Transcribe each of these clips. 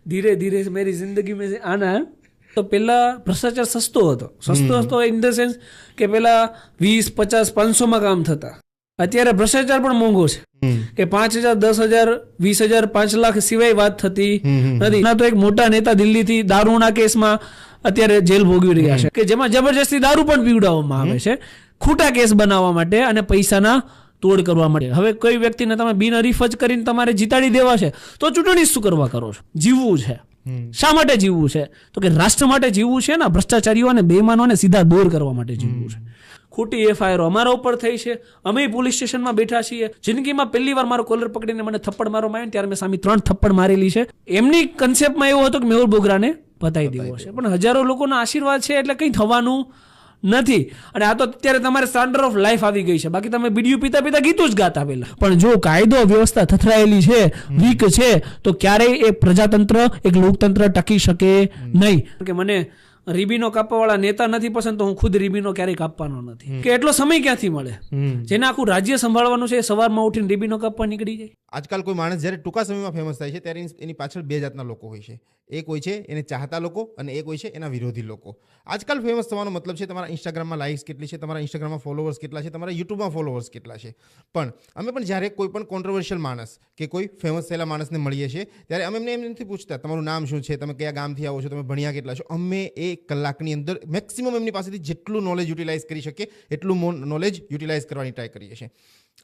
धीरे धीरे मेरी जिंदगी में आना है। तो પહેલા ભ્રષ્ટાચાર સસ્તો હતો ઇન ધ સેન્સ કે પહેલા 20, 50, 500 માં કામ થતા. અત્યારે ભ્રષ્ટાચાર પણ મોંઘો છે કે 5,000, 10,000, 20,000, 5 લાખ સિવાય વાત થતી નથી. ના તો એક મોટા નેતા દિલ્હીથી દારૂના કેસમાં અત્યારે જેલ ભોગવી રહ્યા છે કે જેમાં જબરજસ્તી દારૂ પણ પીવડાવવામાં આવે છે ખોટા કેસ બનાવવા માટે અને પૈસાના તોડ કરવા માટે. હવે કોઈ વ્યક્તિને તમે બિનહરીફ જ કરીને તમારે જીતાડી દેવા છે તો ચૂંટણી શું કરવા કરો છો? જીવવું છે. શા માટે જીવવું છે? તો કે રાષ્ટ્ર માટે જીવવું છે ને ભ્રષ્ટાચારીઓ અને બેઈમાનોને સીધા દૂર કરવા માટે જીવવું છે. ખોટી એફઆઈઆર અમારા ઉપર થઈ છે. અમે પોલીસ સ્ટેશનમાં બેઠા છીએ. જિંદગીમાં પહેલી વાર મારો કોલર પકડીને મને થપ્પડ મારવામાં આવ્યો ત્યારે મેં સામે 3 થપ્પડ મારેલી છે. એમની કન્સેપ્ટમાં એવો હતો કે મેહુલ બોગરાને પતાવી દેવો છે, પણ હજારો લોકોના આશીર્વાદ છે એટલે કંઈ થવાનું નથી. અને આ તો અત્યારે તમારે સ્ટાન્ડર્ડ ઓફ લાઈફ આવી ગઈ છે. બાકી તમે બીડીયું પીતા પીતા ગીતું જ ગાતા પેલા. પણ જો કાયદો વ્યવસ્થા થથરાયેલી છે, વીક છે, તો ક્યારેય એક પ્રજાતંત્ર, એક લોકતંત્ર ટકી શકે નહીં. કે મને રીબીનો કાપવાવાળા નેતા નથી પસંદ તો હું ખુદ રીબીનો ક્યારેય કાપવાનો નથી. કે એટલો સમય ક્યાંથી મળે? જેને આખું રાજ્ય સંભાળવાનું છે સવારમાં ઉઠીને રીબીનો કાપવા નીકળી જાય. આજકાલ કોઈ માણસ જ્યારે ટૂંકા સમયમાં ફેમસ થાય છે ત્યારે એની પાછળ 2 જાતના લોકો હોય છે. એક હોય છે એને ચાહતા લોકો અને એક હોય છે એના વિરોધી લોકો. આજકાલ ફેમસ થવાનો મતલબ છે તમારા ઇન્સ્ટાગ્રામમાં લાઇક્સ કેટલી છે, તમારા ઇન્સ્ટાગ્રામમાં ફોલોવર્સ કેટલા છે, તમારા યુટ્યુબમાં ફોલોવર્સ કેટલા છે. પણ અમે પણ જ્યારે કોઈ પણ કોન્ટ્રોવર્શિયલ માણસ કે કોઈ ફેમસ થયેલા માણસને મળીએ છીએ ત્યારે અમે એમ નથી પૂછતા તમારું નામ શું છે, તમે કયા ગામથી આવો છો, તમે ભણ્યા કેટલા છો. અમે 1 કલાકની અંદર મેક્સિમમ એમની પાસેથી જેટલું નોલેજ યુટિલાઇઝ કરી શકીએ એટલું નોલેજ યુટિલાઇઝ કરવાની ટ્રાય કરીએ છીએ.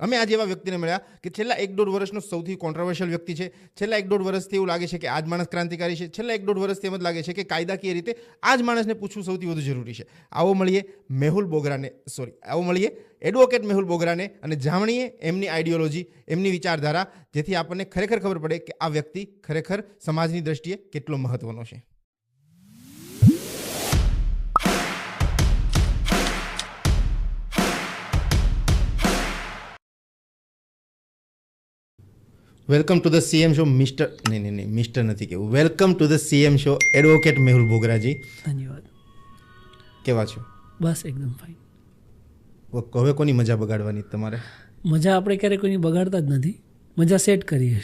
અમે આજે એવા વ્યક્તિને મળ્યા કે છેલ્લા 1-1.5 વર્ષનો સૌથી કોન્ટ્રોવર્શિયલ વ્યક્તિ છે. છેલ્લા 1-1.5 વર્ષથી એવું લાગે છે કે આ જ માણસ ક્રાંતિકારી છે. છેલ્લા 1-1.5 વર્ષથી એમ જ લાગે છે કે કાયદાકીય રીતે આ જ માણસને પૂછવું સૌથી વધુ જરૂરી છે. આવો મળીએ એડવોકેટ મેહુલ બોગરાને અને જાણીએ એમની આઈડિયોલોજી, એમની વિચારધારા, જેથી આપણને ખરેખર ખબર પડે કે આ વ્યક્તિ ખરેખર સમાજની દ્રષ્ટિએ કેટલો મહત્વનો છે. Welcome to the CM show mister નથી કેવું, welcome to the CM show advocate Mehul બોગરાજી. ધન્યવાદ. કેવા છો? બસ એકદમ ફાઇન. હવે કોની મજા બગાડવાની તમારે? મજા આપણે ક્યારેય કોઈની બગાડતા જ નથી, મજા સેટ કરીએ.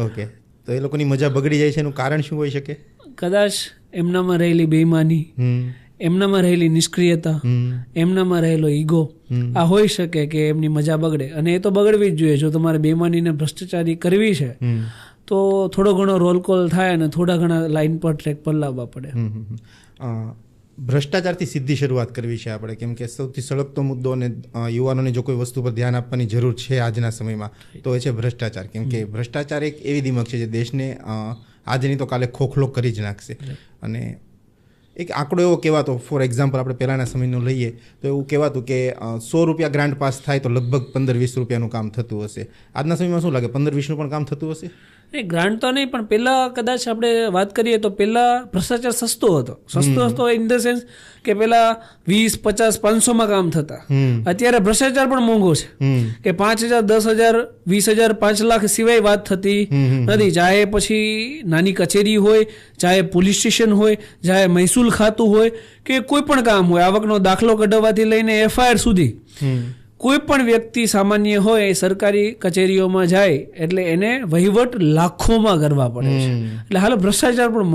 ઓકે, તો એ લોકોની મજા બગડી જાય છે એનું કારણ શું હોઈ શકે? કદાચ એમનામાં રહેલી બેઈમાની, એમનામાં રહેલી નિષ્ક્રિયતા, એમનામાં રહેલો ઈગો, આ હોઈ શકે કે એમની મજા બગડે. અને એ તો બગડવી જ જોઈએ. જો તમારે બેઈમાનીને ભ્રષ્ટાચારી કરવી છે તો થોડો ઘણો રોલ કોલ થાય અને થોડા ઘણા લાઈન પર ટ્રેક પર લાવવા પડે. ભ્રષ્ટાચારથી સીધી શરૂઆત કરવી છે આપણે, કેમ કે સૌથી સળગતો મુદ્દો અને યુવાનોને જો કોઈ વસ્તુ પર ધ્યાન આપવાની જરૂર છે આજના સમયમાં તો એ છે ભ્રષ્ટાચાર. કેમ કે ભ્રષ્ટાચાર એક એવી દિમાગ છે જે દેશને આજે નહીં તો કાલે ખોખલો કરી જ નાખશે. અને એક આંકડો એવો કહેવાતો, ફોર એક્ઝામ્પલ આપણે પહેલાંના સમયનું લઈએ તો એવું કહેવાતું કે 100 રૂપિયા ગ્રાન્ટ પાસ થાય તો લગભગ 15-20 રૂપિયાનું કામ થતું હશે. આજના સમયમાં શું લાગે, 15-20નું પણ કામ થતું હશે? નહીં, ગ્રાન્ટ તો નહીં, પણ પહેલાં કદાચ આપણે વાત કરીએ તો પહેલાં ભ્રષ્ટાચાર સસ્તો હતો ઇન ધ સેન્સ કે પહેલાં 20, 50, 500 માં કામ થતા. અત્યારે ભ્રષ્ટાચાર પણ મોંઘો છે કે 5,000, 10,000, 20,000, 5 લાખ સિવાય વાત થતી નથી. ચાહે પછી નાની કચેરી હોય, ચાહે પોલીસ સ્ટેશન હોય, ચાહે મહેસૂલ ખાતું હોય કે કોઈ પણ કામ હોય, આવકનો દાખલો કઢાવવાથી લઈને એફઆઈઆર સુધી કોઈ પણ વ્યક્તિ સામાન્ય હોય એ સરકારી કચેરીઓમાં જાય એટલે એને વહીવટ લાખોમાં કરવા પડે છે. એટલે હાલ ભ્રષ્ટાચાર પણ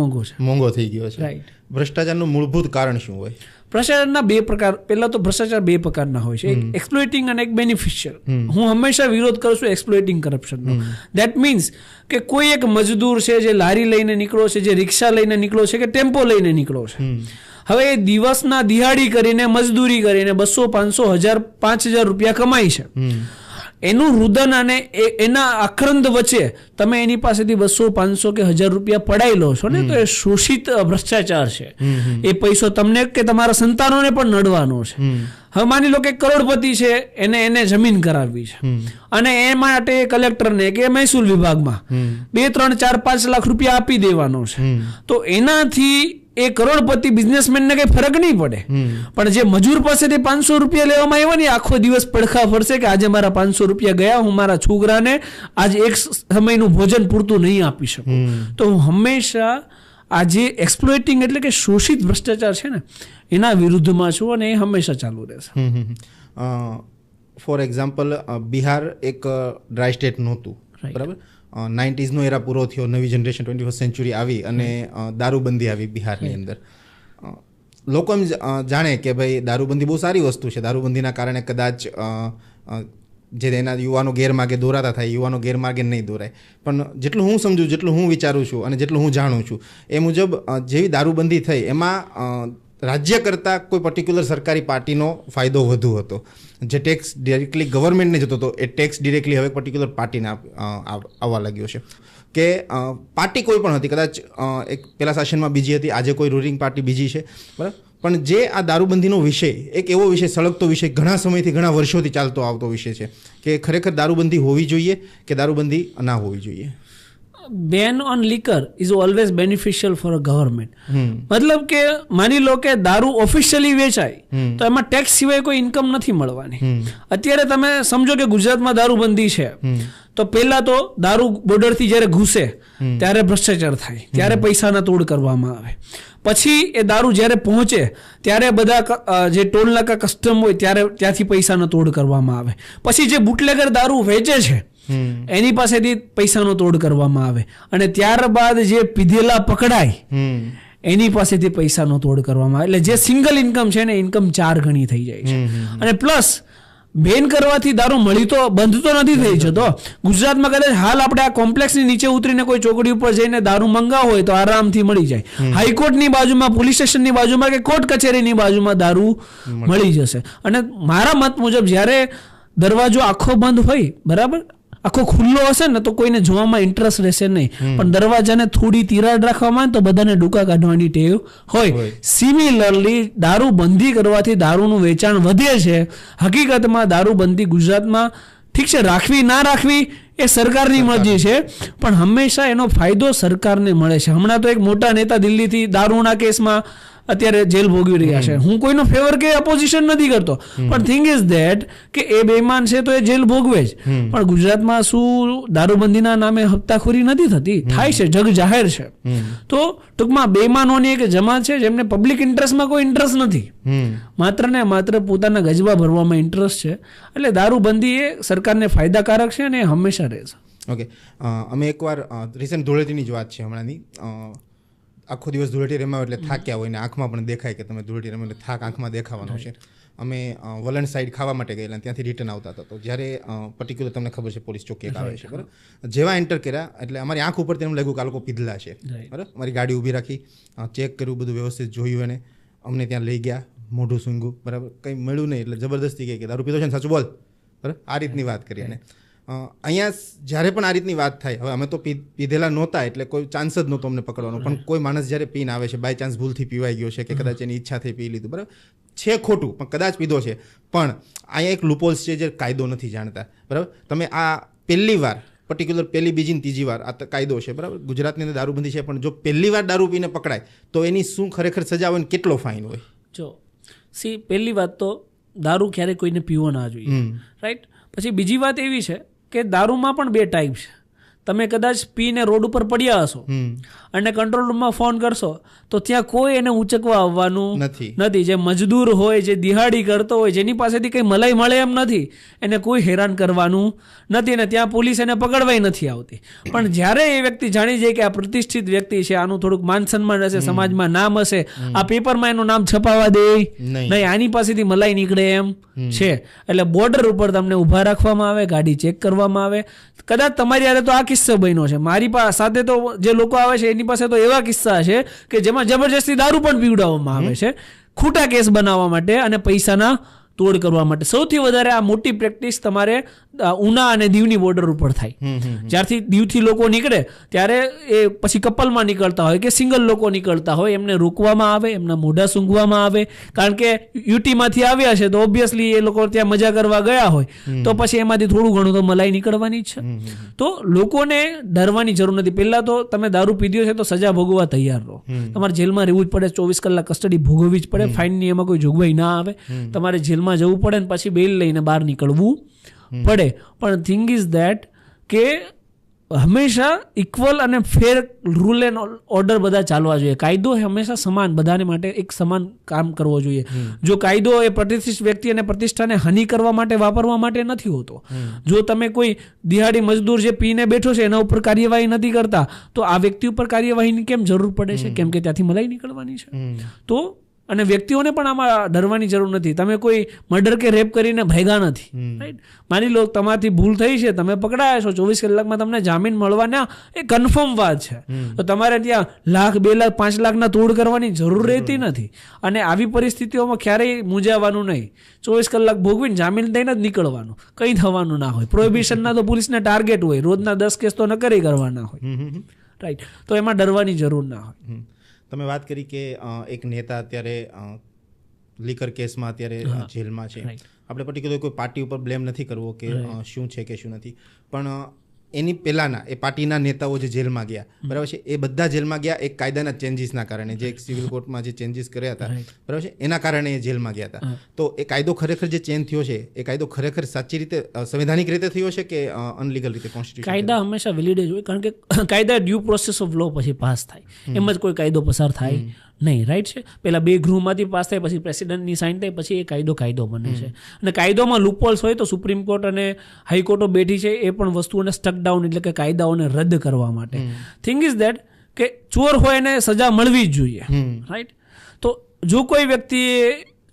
મોંઘો થઈ ગયો છે. રાઈટ. ભ્રષ્ટાચારનું મૂળભૂત કારણ શું હોય? ભ્રષ્ટાચારના 2 પ્રકાર. પહેલા તો ભ્રષ્ટાચાર 2 પ્રકારના હોય છે, એક એક્સપ્લોઇટિંગ અને એક બેનિફિશિયલ. હું હંમેશા વિરોધ કરું છું એક્સપ્લોઇટિંગ કરપ્શનનો. દેટ મીન્સ કે કોઈ એક મજદૂર છે જે લારી લઈને નીકળો છે, જે રિક્ષા લઈને નીકળો છે કે ટેમ્પો લઈને નીકળો છે, હવે એ દિવસના દિહાડી કરીને મજદૂરી કરીને 200, 500, 1000, 5000 રૂપિયા કમાય છે. એનું રુદન અને એના આક્રંદ વચ્ચે તમે એની પાસેથી 200, 500 કે 1000 રૂપિયા પડાઈ લો છો ને, તો એ શોષિત ભ્રષ્ટાચાર છે. એ પૈસો તમને કે તમારા સંતાનોને પણ નડવાનો છે. હવે માની લો કે કરોડપતિ છે, એને જમીન કરાવવી છે અને એ માટે કલેક્ટરને કે મહેસૂલ વિભાગમાં 2, 3, 4, 5 લાખ રૂપિયા આપી દેવાનો છે. તો એનાથી એ કરોડપતિ બિઝનેસમેનને કઈ ફરક નહીં પડે, પણ જે મજૂર પાસેથી 500 રૂપિયા લેવામાં આવ્યા ને આખો દિવસ પડખા ફરશે કે આજે મારા 500 રૂપિયા ગયા, હું મારા છોકરાને આજે એક સમયનું ભોજન પૂરતું નહીં આપી શકું. તો હું હંમેશા આજે એક્સપ્લોઇટિંગ એટલે કે શોષિત ભ્રષ્ટાચાર છે ને એના વિરુદ્ધમાં છું અને એ હંમેશા ચાલુ રહેશે. ફોર એક્ઝામ્પલ બિહાર એક ડ્રાય સ્ટેટ નહોતું, બરાબર, 90sનો એરા પૂરો થયો, નવી જનરેશન 21st સેન્ચુરી આવી અને દારૂબંધી આવી બિહારની અંદર. લોકો એમ જાણે કે ભાઈ દારૂબંધી બહુ સારી વસ્તુ છે, દારૂબંધીના કારણે કદાચ જે એના યુવાનો ગેરમાર્ગે દોરાતા થાય, યુવાનો ગેરમાર્ગે નહીં દોરાય. પણ જેટલું હું સમજું, જેટલું હું વિચારું છું અને જેટલું હું જાણું છું એ મુજબ જેવી દારૂબંધી થઈ એમાં રાજ્ય કરતાં કોઈ પર્ટિક્યુલર સરકારી પાર્ટીનો ફાયદો વધુ હતો. જે ટેક્સ ડિરેક્ટલી ગવર્મેન્ટને જતો હતો એ ટેક્સ ડિરેક્ટલી હવે પર્ટિક્યુલર પાર્ટીને આવવા લાગ્યો છે. કે પાર્ટી કોઈ પણ હતી, કદાચ એક પહેલા શાસનમાં બીજી હતી, આજે કોઈ રૂલિંગ પાર્ટી બીજી છે, બરાબર. પણ જે આ દારૂબંધીનો વિષય એક એવો વિષય, સળગતો વિષય, ઘણા સમયથી, ઘણા વર્ષોથી ચાલતો આવતો વિષય છે કે ખરેખર દારૂબંધી હોવી જોઈએ કે દારૂબંધી ના હોવી જોઈએ. બેન on liquor is always beneficial for a government. મતલબ કે માની લો કે દારૂ ઓફિશિયલી વેચાય તો એમાં ટેક્સ સિવાય કોઈ ઇન્કમ નથી મળવાની. અત્યારે તમે સમજો કે ગુજરાતમાં દારૂબંધી છે તો પહેલા તો દારૂ બોર્ડરથી જ્યારે ઘૂસે ત્યારે ભ્રષ્ટાચાર થાય, ત્યારે પૈસાના તોડ કરવામાં આવે. પછી એ દારૂ જ્યારે પહોંચે ત્યારે બધા જે ટોલ નાકા કસ્ટમ હોય ત્યારે ત્યાંથી પૈસાનો તોડ કરવામાં આવે. પછી જે બુટલેગર દારૂ વેચે છે એની પાસેથી પૈસાનો તોડ કરવામાં આવે અને ત્યારબાદ જે પીધેલા પકડાય એની પાસેથી પૈસાનો તોડ કરવામાં આવે. એટલે જે સિંગલ ઇન્કમ છે ને ઇન્કમ 4 ગણી થઈ જાય છે. અને પ્લસ બેન કરવાથી દારૂ મળી તો બંધ તો નથી થઈ જતો. ગુજરાતમાં કદાચ હાલ આપણે આ કોમ્પ્લેક્સની નીચે ઉતરીને કોઈ ચોકડી ઉપર જઈને દારૂ મંગાવો હોય તો આરામથી મળી જાય. હાઈકોર્ટની બાજુમાં, પોલીસ સ્ટેશનની બાજુમાં કે કોર્ટ કચેરીની બાજુમાં દારૂ મળી જશે. અને મારા મત મુજબ જ્યારે દરવાજો આખો બંધ હોય, બરાબર, આખો ખુલ્લો હશે ને તો કોઈને જોવામાં ઇન્ટરેસ્ટ રહેશે નહીં. પણ દરવાજાને થોડી તિરાડ રાખવામાં આવે તો બધાને ડૂકા કાઢવાની ટેવ હોય. સિમિલરલી દારૂ બંધી કરવાથી દારૂનું વેચાણ વધે છે. હકીકતમાં દારૂબંધી ગુજરાતમાં ઠીક છે, રાખવી ના રાખવી એ સરકારની મરજી છે, પણ હંમેશા એનો ફાયદો સરકારને મળે છે. હમણાં તો એક મોટા નેતા દિલ્હીથી દારૂના કેસમાં અત્યારે જેલ ભોગવી રહ્યા છે. હું કોઈનો ફેવર કે અપોઝિશન નથી કરતો, પણ થિંગ ઇઝ ધેટ કે એ બેઈમાન છે તો એ જેલ ભોગવે જ. પણ ગુજરાતમાં શું દારૂબંધીના નામે હપ્તાખોરી નથી થતી? થાય છે, જગ જાહેર છે. તો ટૂંકમાં બેઈમાનોની એક જમાત છે જેમને પબ્લિક ઇન્ટરેસ્ટમાં કોઈ ઇન્ટરેસ્ટ નથી, માત્ર ને માત્ર પોતાના ગજબા ભરવામાં ઇન્ટરેસ્ટ છે. એટલે દારૂબંધી એ સરકારને ફાયદાકારક છે અને એ હંમેશા રહેશે. ઓકે, અમે એકવાર રિસેન્ટ ધૂળેટીની જ વાત છે હમણાંની. આખો દિવસ ધૂળેટી રમ્યા એટલે થાક્યા હોય ને આંખમાં પણ દેખાય કે તમે ધૂળેટી રમ્યો એટલે થાક આંખમાં દેખાવાનો છે. અમે વલણ સાઈડ ખાવા માટે ગયેલા, ત્યાંથી રિટર્ન આવતા હતા. તો જ્યારે પર્ટિક્યુલર તમને ખબર છે પોલીસ ચોકી આવે છે, બરાબર. જેવા એન્ટર કર્યા એટલે અમારી આંખ ઉપરથી એમ લાગ્યું કે આ લોકો પીધલા છે, બરાબર. અમારી ગાડી ઊભી રાખી, ચેક કર્યું, બધું વ્યવસ્થિત જોયું એને અમને ત્યાં લઈ ગયા, મોઢું સૂંઘ્યું, બરાબર. કંઈ મળ્યું નહીં એટલે જબરદસ્તી કહે કે દારૂ પીધો છે ને, સાચું બોલ, બરાબર. આ રીતની વાત કરી. અને અહીંયા જ્યારે પણ આ રીતની વાત થાય, હવે અમે તો પીધેલા નહોતા એટલે કોઈ ચાન્સ જ નહોતો અમને પકડવાનો, પણ કોઈ માણસ જ્યારે પીને આવે છે, બાય ચાન્સ ભૂલથી પીવાઈ ગયો છે કે કદાચ એની ઈચ્છાથી પી લીધું, બરાબર છે, ખોટું, પણ કદાચ પીધો છે. પણ અહીંયા એક લૂપહોલ્સ છે જે કાયદો નથી જાણતા, બરાબર. તમે આ પહેલી વાર પર્ટિક્યુલર પહેલી, બીજી ને ત્રીજી વાર આ કાયદો છે, બરાબર. ગુજરાતની અંદર દારૂબંધી છે, પણ જો પહેલી વાર દારૂ પીને પકડાય તો એની શું ખરેખર સજા હોય ને કેટલો ફાઇન હોય? જો પહેલી વાત તો દારૂ ક્યારે કોઈને પીવો ના જોઈએ, રાઈટ. પછી બીજી વાત એવી છે કે દારૂમાં પણ 2 ટાઈપ છે. તમે કદાચ પીને રોડ ઉપર પડ્યા હશો અને કંટ્રોલ રૂમમાં ફોન કરશો તો ત્યાં કોઈ એને ઉચકવા આવવાનું નથી. જે મજદૂર હોય, જે દિહાડી કરતો હોય, જેની પાસેથી કંઈ મલાઈ મળે એમ નથી, એને કોઈ હેરાન કરવાનું નથી અને ત્યાં પોલીસ એને પકડવાય નથી આવતી. પણ જ્યારે એ વ્યક્તિ જાણી જાય કે આ પ્રતિષ્ઠિત વ્યક્તિ છે, આનું થોડુંક માન સન્માન હશે, સમાજમાં નામ હશે, આ પેપરમાં એનું નામ છપાવા દે નહીં, આની પાસેથી મલાઈ નીકળે એમ છે, એટલે બોર્ડર ઉપર તમને ઊભા રાખવામાં આવે, ગાડી ચેક કરવામાં આવે. કદાચ તમારી યારે તો આ કિસ્સો બન્યો છે, મારી સાથે તો જે લોકો આવે છે એની પાસે તો એવા કિસ્સા છે કે જેમાં જબરજસ્તી દારૂ પણ પીવડાવવામાં આવે છે, ખોટા કેસ બનાવવા માટે અને પૈસાના તોડ કરવા માટે. સૌથી વધારે આ મોટી પ્રેક્ટિસ તમારે ઉના અને દીવની બોર્ડર ઉપર થાય. જ્યારથી દીવથી લોકો નીકળે ત્યારે એ પછી કપલમાં નીકળતા હોય કે સિંગલ લોકો નીકળતા હોય, એમને રોકવામાં આવે, એમના મોઢા સૂંઘવામાં આવે, કારણ કે યુટીમાંથી આવ્યા છે તો ઓબ્વિયસલી એ લોકો ત્યાં મજા કરવા ગયા હોય તો પછી એમાંથી થોડું ઘણું તો મલાઈ નીકળવાની જ છે. તો લોકોને ડરવાની જરૂર નથી. પહેલાં તો તમે દારૂ પીધો છે તો સજા ભોગવવા તૈયાર રહો. તમારે જેલમાં રહેવું જ પડે, 24 કલાક કસ્ટડી ભોગવવી જ પડે, ફાઇનની એમાં કોઈ જોગવાઈ ના આવે, તમારે જેલમાં જવું પડે ને પછી બેલ લઈને બહાર નીકળવું પડે. પણ થિંગ ઇઝ ધેટ કે હંમેશા ઇક્વલ અને ફેર રૂલ એન્ડ ઓર્ડર બધા ચાલવા જોઈએ. કાયદો હંમેશા સમાન, બધાને માટે એક સમાન કામ કરવો જોઈએ. જો કાયદો એ પ્રતિષ્ઠિત વ્યક્તિ અને પ્રતિષ્ઠાને હાનિ કરવા માટે વાપરવા માટે નથી હોતો. જો તમે કોઈ દિહાડી મજદૂર જે પીને બેઠો છે એના ઉપર કાર્યવાહી નથી કરતા, તો આ વ્યક્તિ ઉપર કાર્યવાહીની કેમ જરૂર પડે છે? કેમ કે ત્યાંથી મલાઈ નીકળવાની છે. તો અને વ્યક્તિઓને પણ આમાં ડરવાની જરૂર નથી. તમે કોઈ મર્ડર કે રેપ કરીને ભાગ્યા નથી, રાઈટ? માની લો તમારાથી ભૂલ થઈ છે, તમે પકડાયા છો, 24 કલાકમાં તમને જામીન મળવાના એ કન્ફર્મ વાત છે. તો તમારે ત્યાં લાખ, 2 લાખ, 5 લાખના તોડ કરવાની જરૂર રહેતી નથી. અને આવી પરિસ્થિતિઓમાં ક્યારેય મૂંઝાવાનું નહીં. 24 કલાક ભોગવીને જામીન લઈને જ નીકળવાનું, કંઈ થવાનું ના હોય. પ્રોહિબિશનના તો પોલીસને ટાર્ગેટ હોય, રોજના 10 કેસ તો નકરી કરવાના હોય, રાઈટ? તો એમાં ડરવાની જરૂર ના હોય. તમે વાત કરી કે એક નેતા અત્યારે લીકર કેસમાં અત્યારે જેલમાં છે. આપણે પર્ટિક્યુલર કોઈ પાર્ટી ઉપર બ્લેમ નથી કરવો કે શું છે કે શું નથી, પણ એની પહેલાના એ પાર્ટીના નેતાઓ જે જેલમાં ગયા, બરાબર છે, એ બધા જેલમાં ગયા એક કાયદાના ચેન્જીસના કારણે, જે એક સિવિલ કોર્ટમાં જે ચેન્જીસ કર્યા હતા, બરાબર છે, એના કારણે એ જેલમાં ગયા હતા. તો એ કાયદો ખરેખર જે ચેન્જ થયો છે, એ કાયદો ખરેખર સાચી રીતે સંવૈધાનિક રીતે થયો છે કે અનલીગલ રીતે? કોન્સ્ટિટ્યુશન કાયદા હંમેશા વેલિડ જ હોય, કારણ કે કાયદા ડ્યુ પ્રોસેસ ઓફ લો પછી પાસ થાય, એમ જ કોઈ કાયદો પસાર થાય નહીં, રાઈટ છે? પહેલા 2 ગૃહમાંથી પાસ થાય, પછી પ્રેસિડેન્ટની સાઇન થાય, પછી એ કાયદો બને છે. અને કાયદોમાં લૂપહોલ્સ હોય તો સુપ્રીમ કોર્ટ અને હાઈકોર્ટો બેઠી છે એ પણ વસ્તુઓને સ્ટક ડાઉન, એટલે કે કાયદાઓને રદ કરવા માટે. થિંગ ઇઝ દેટ કે ચોર હોય એને સજા મળવી જ જોઈએ, રાઈટ? તો જો કોઈ વ્યક્તિએ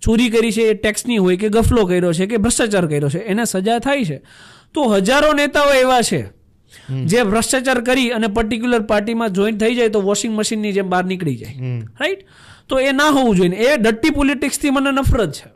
ચોરી કરી છે, ટેક્સની હોય કે ગફલો કર્યો છે કે ભ્રષ્ટાચાર કર્યો છે, એને સજા થાય છે. તો હજારો નેતાઓ એવા છે જે ભ્રષ્ટાચાર કરી અને પર્ટિક્યુલર પાર્ટીમાં જોઈન થઈ જાય તો વોશિંગ મશીનની જેમ બહાર નીકળી જાય, રાઈટ? તો એ ના હોવું જોઈએ. એ ડર્ટી પોલિટિક્સથી મને નફરત છે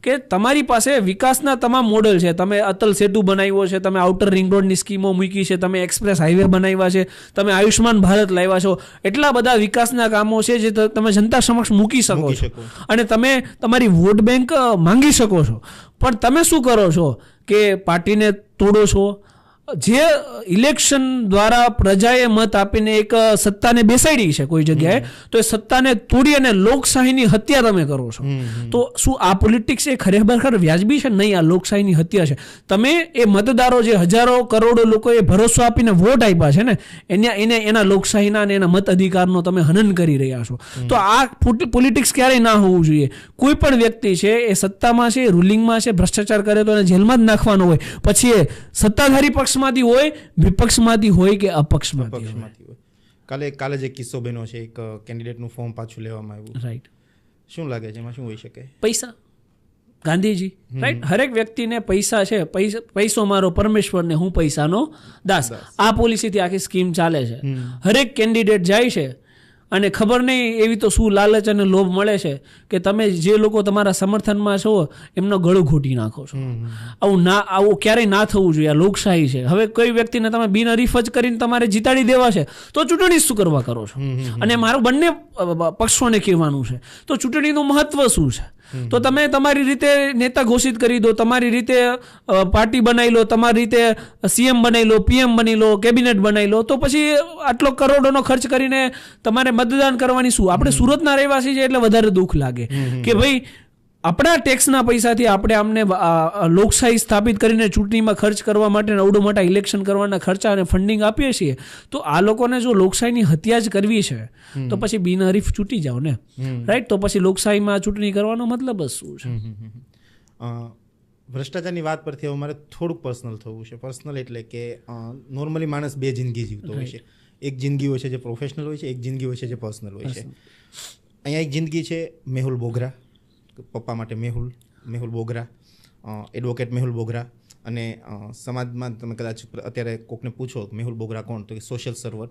કે તમારી પાસે વિકાસના તમામ મોડલ છે. તમે અટલ સેતુ બનાવ્યો છે, તમે આઉટર રિંગ રોડની સ્કીમો મૂકી છે, તમે એક્સપ્રેસ હાઈવે બનાવ્યા છે, તમે આયુષ્માન ભારત લાવ્યા છો. એટલા બધા વિકાસના કામો છે જે તમે જનતા સમક્ષ મૂકી શકો છો અને તમે તમારી વોટ બેંક માંગી શકો છો. પણ તમે શું કરો છો કે પાર્ટીને તોડો છો. જે ઇલેક્શન દ્વારા પ્રજાએ મત આપીને એક સત્તાને બેસાડી છે કોઈ જગ્યાએ, તો એ સત્તાને તોડી અને લોકશાહીની હત્યા તમે કરો છો. તો શું આ પોલિટિક્સ એ ખરેખર વ્યાજબી છે? નહીં, આ લોકશાહીની હત્યા છે. તમે એ મતદારો જે હજારો કરોડો લોકોએ ભરોસો આપીને વોટ આપ્યા છે ને, એને એના લોકશાહીના અને એના મત અધિકારનો તમે હનન કરી રહ્યા છો. તો આ પોલિટિક્સ ક્યારેય ના હોવું જોઈએ. કોઈ પણ વ્યક્તિ છે એ સત્તામાં છે, રૂલિંગમાં છે, ભ્રષ્ટાચાર કરે તો એને જેલમાં જ નાખવાનો હોય. પછી એ સત્તાધારી પક્ષમાંથી હોય, વિપક્ષમાંથી હોય કે અપક્ષમાંથી હોય. કાલે જે કિસ્સો બન્યો છે, એક કેન્ડિડેટનું ફોર્મ પાછું લેવામાં આવ્યું, રાઈટ? શું લાગે છે એમાં શું હોઈ શકે? પૈસા. ગાંધીજી, રાઈટ? હરેક વ્યક્તિને પૈસા છે, પૈસો મારો પરમેશ્વર ને હું પૈસાનો દાસ. આ પોલિસીથી આખી સ્કીમ ચાલે છે. હરેક કેન્ડિડેટ જાય છે અને ખબર નહીં એવી તો શું લાલચ અને લોભ મળે છે કે તમે જે લોકો તમારા સમર્થનમાં છો એમનો ગળો ઘૂંટી નાખો છો. આવું ક્યારેય ના થવું જોઈએ. આ લોકશાહી છે. હવે કોઈ વ્યક્તિને તમે બિનહરીફ જ કરીને તમારે જીતાડી દેવા છે તો ચૂંટણી શું કરવા કરો છો? અને મારું બંને પક્ષોને કહેવાનું છે, તો ચૂંટણીનું મહત્વ શું છે? તો તમે તમારી રીતે નેતા ઘોષિત કરી દો, તમારી રીતે પાર્ટી બનાવી લો, તમારી રીતે સીએમ બનાવી લો, પીએમ બની લો, કેબિનેટ બનાવી લો, તો પછી આટલો કરોડોનો ખર્ચ કરીને તમારે મતદાન કરવાની શું? આપણે સુરતના રહેવાસી છે એટલે વધારે દુઃખ લાગે કે ભાઈ આપણા ટેક્સના પૈસાથી આપણે આમને લોકશાહી સ્થાપિત કરીને ચૂંટણીમાં ખર્ચ કરવા માટે અવડો મોટા ઇલેક્શન કરવાના ખર્ચા અને ફંડિંગ આપીએ છીએ. તો આ લોકોને જો લોકશાહીની હત્યા જ કરવી છે તો પછી બિનહરીફ ચૂંટી જાઓ ને, રાઈટ? તો પછી લોકશાહીમાં ચૂંટણી કરવાનો મતલબ જ શું છે? ભ્રષ્ટાચારની વાત પરથી હવે મારે થોડુંક પર્સનલ થવું છે. પર્સનલ એટલે કે નોર્મલી માણસ 2 જિંદગી જીવતો હોય છે. એક જિંદગી હોય છે જે પ્રોફેશનલ હોય છે, એક જિંદગી હોય છે જે પર્સનલ હોય છે. અહીંયા એક જિંદગી છે મેહુલ બોગરા, પપ્પા માટે મેહુલ બોગરા, એડવોકેટ મેહુલ બોગરા. અને સમાજમાં તમે કદાચ અત્યારે કોકને પૂછો મેહુલ બોગરા કોણ, તો સોશિયલ સર્વર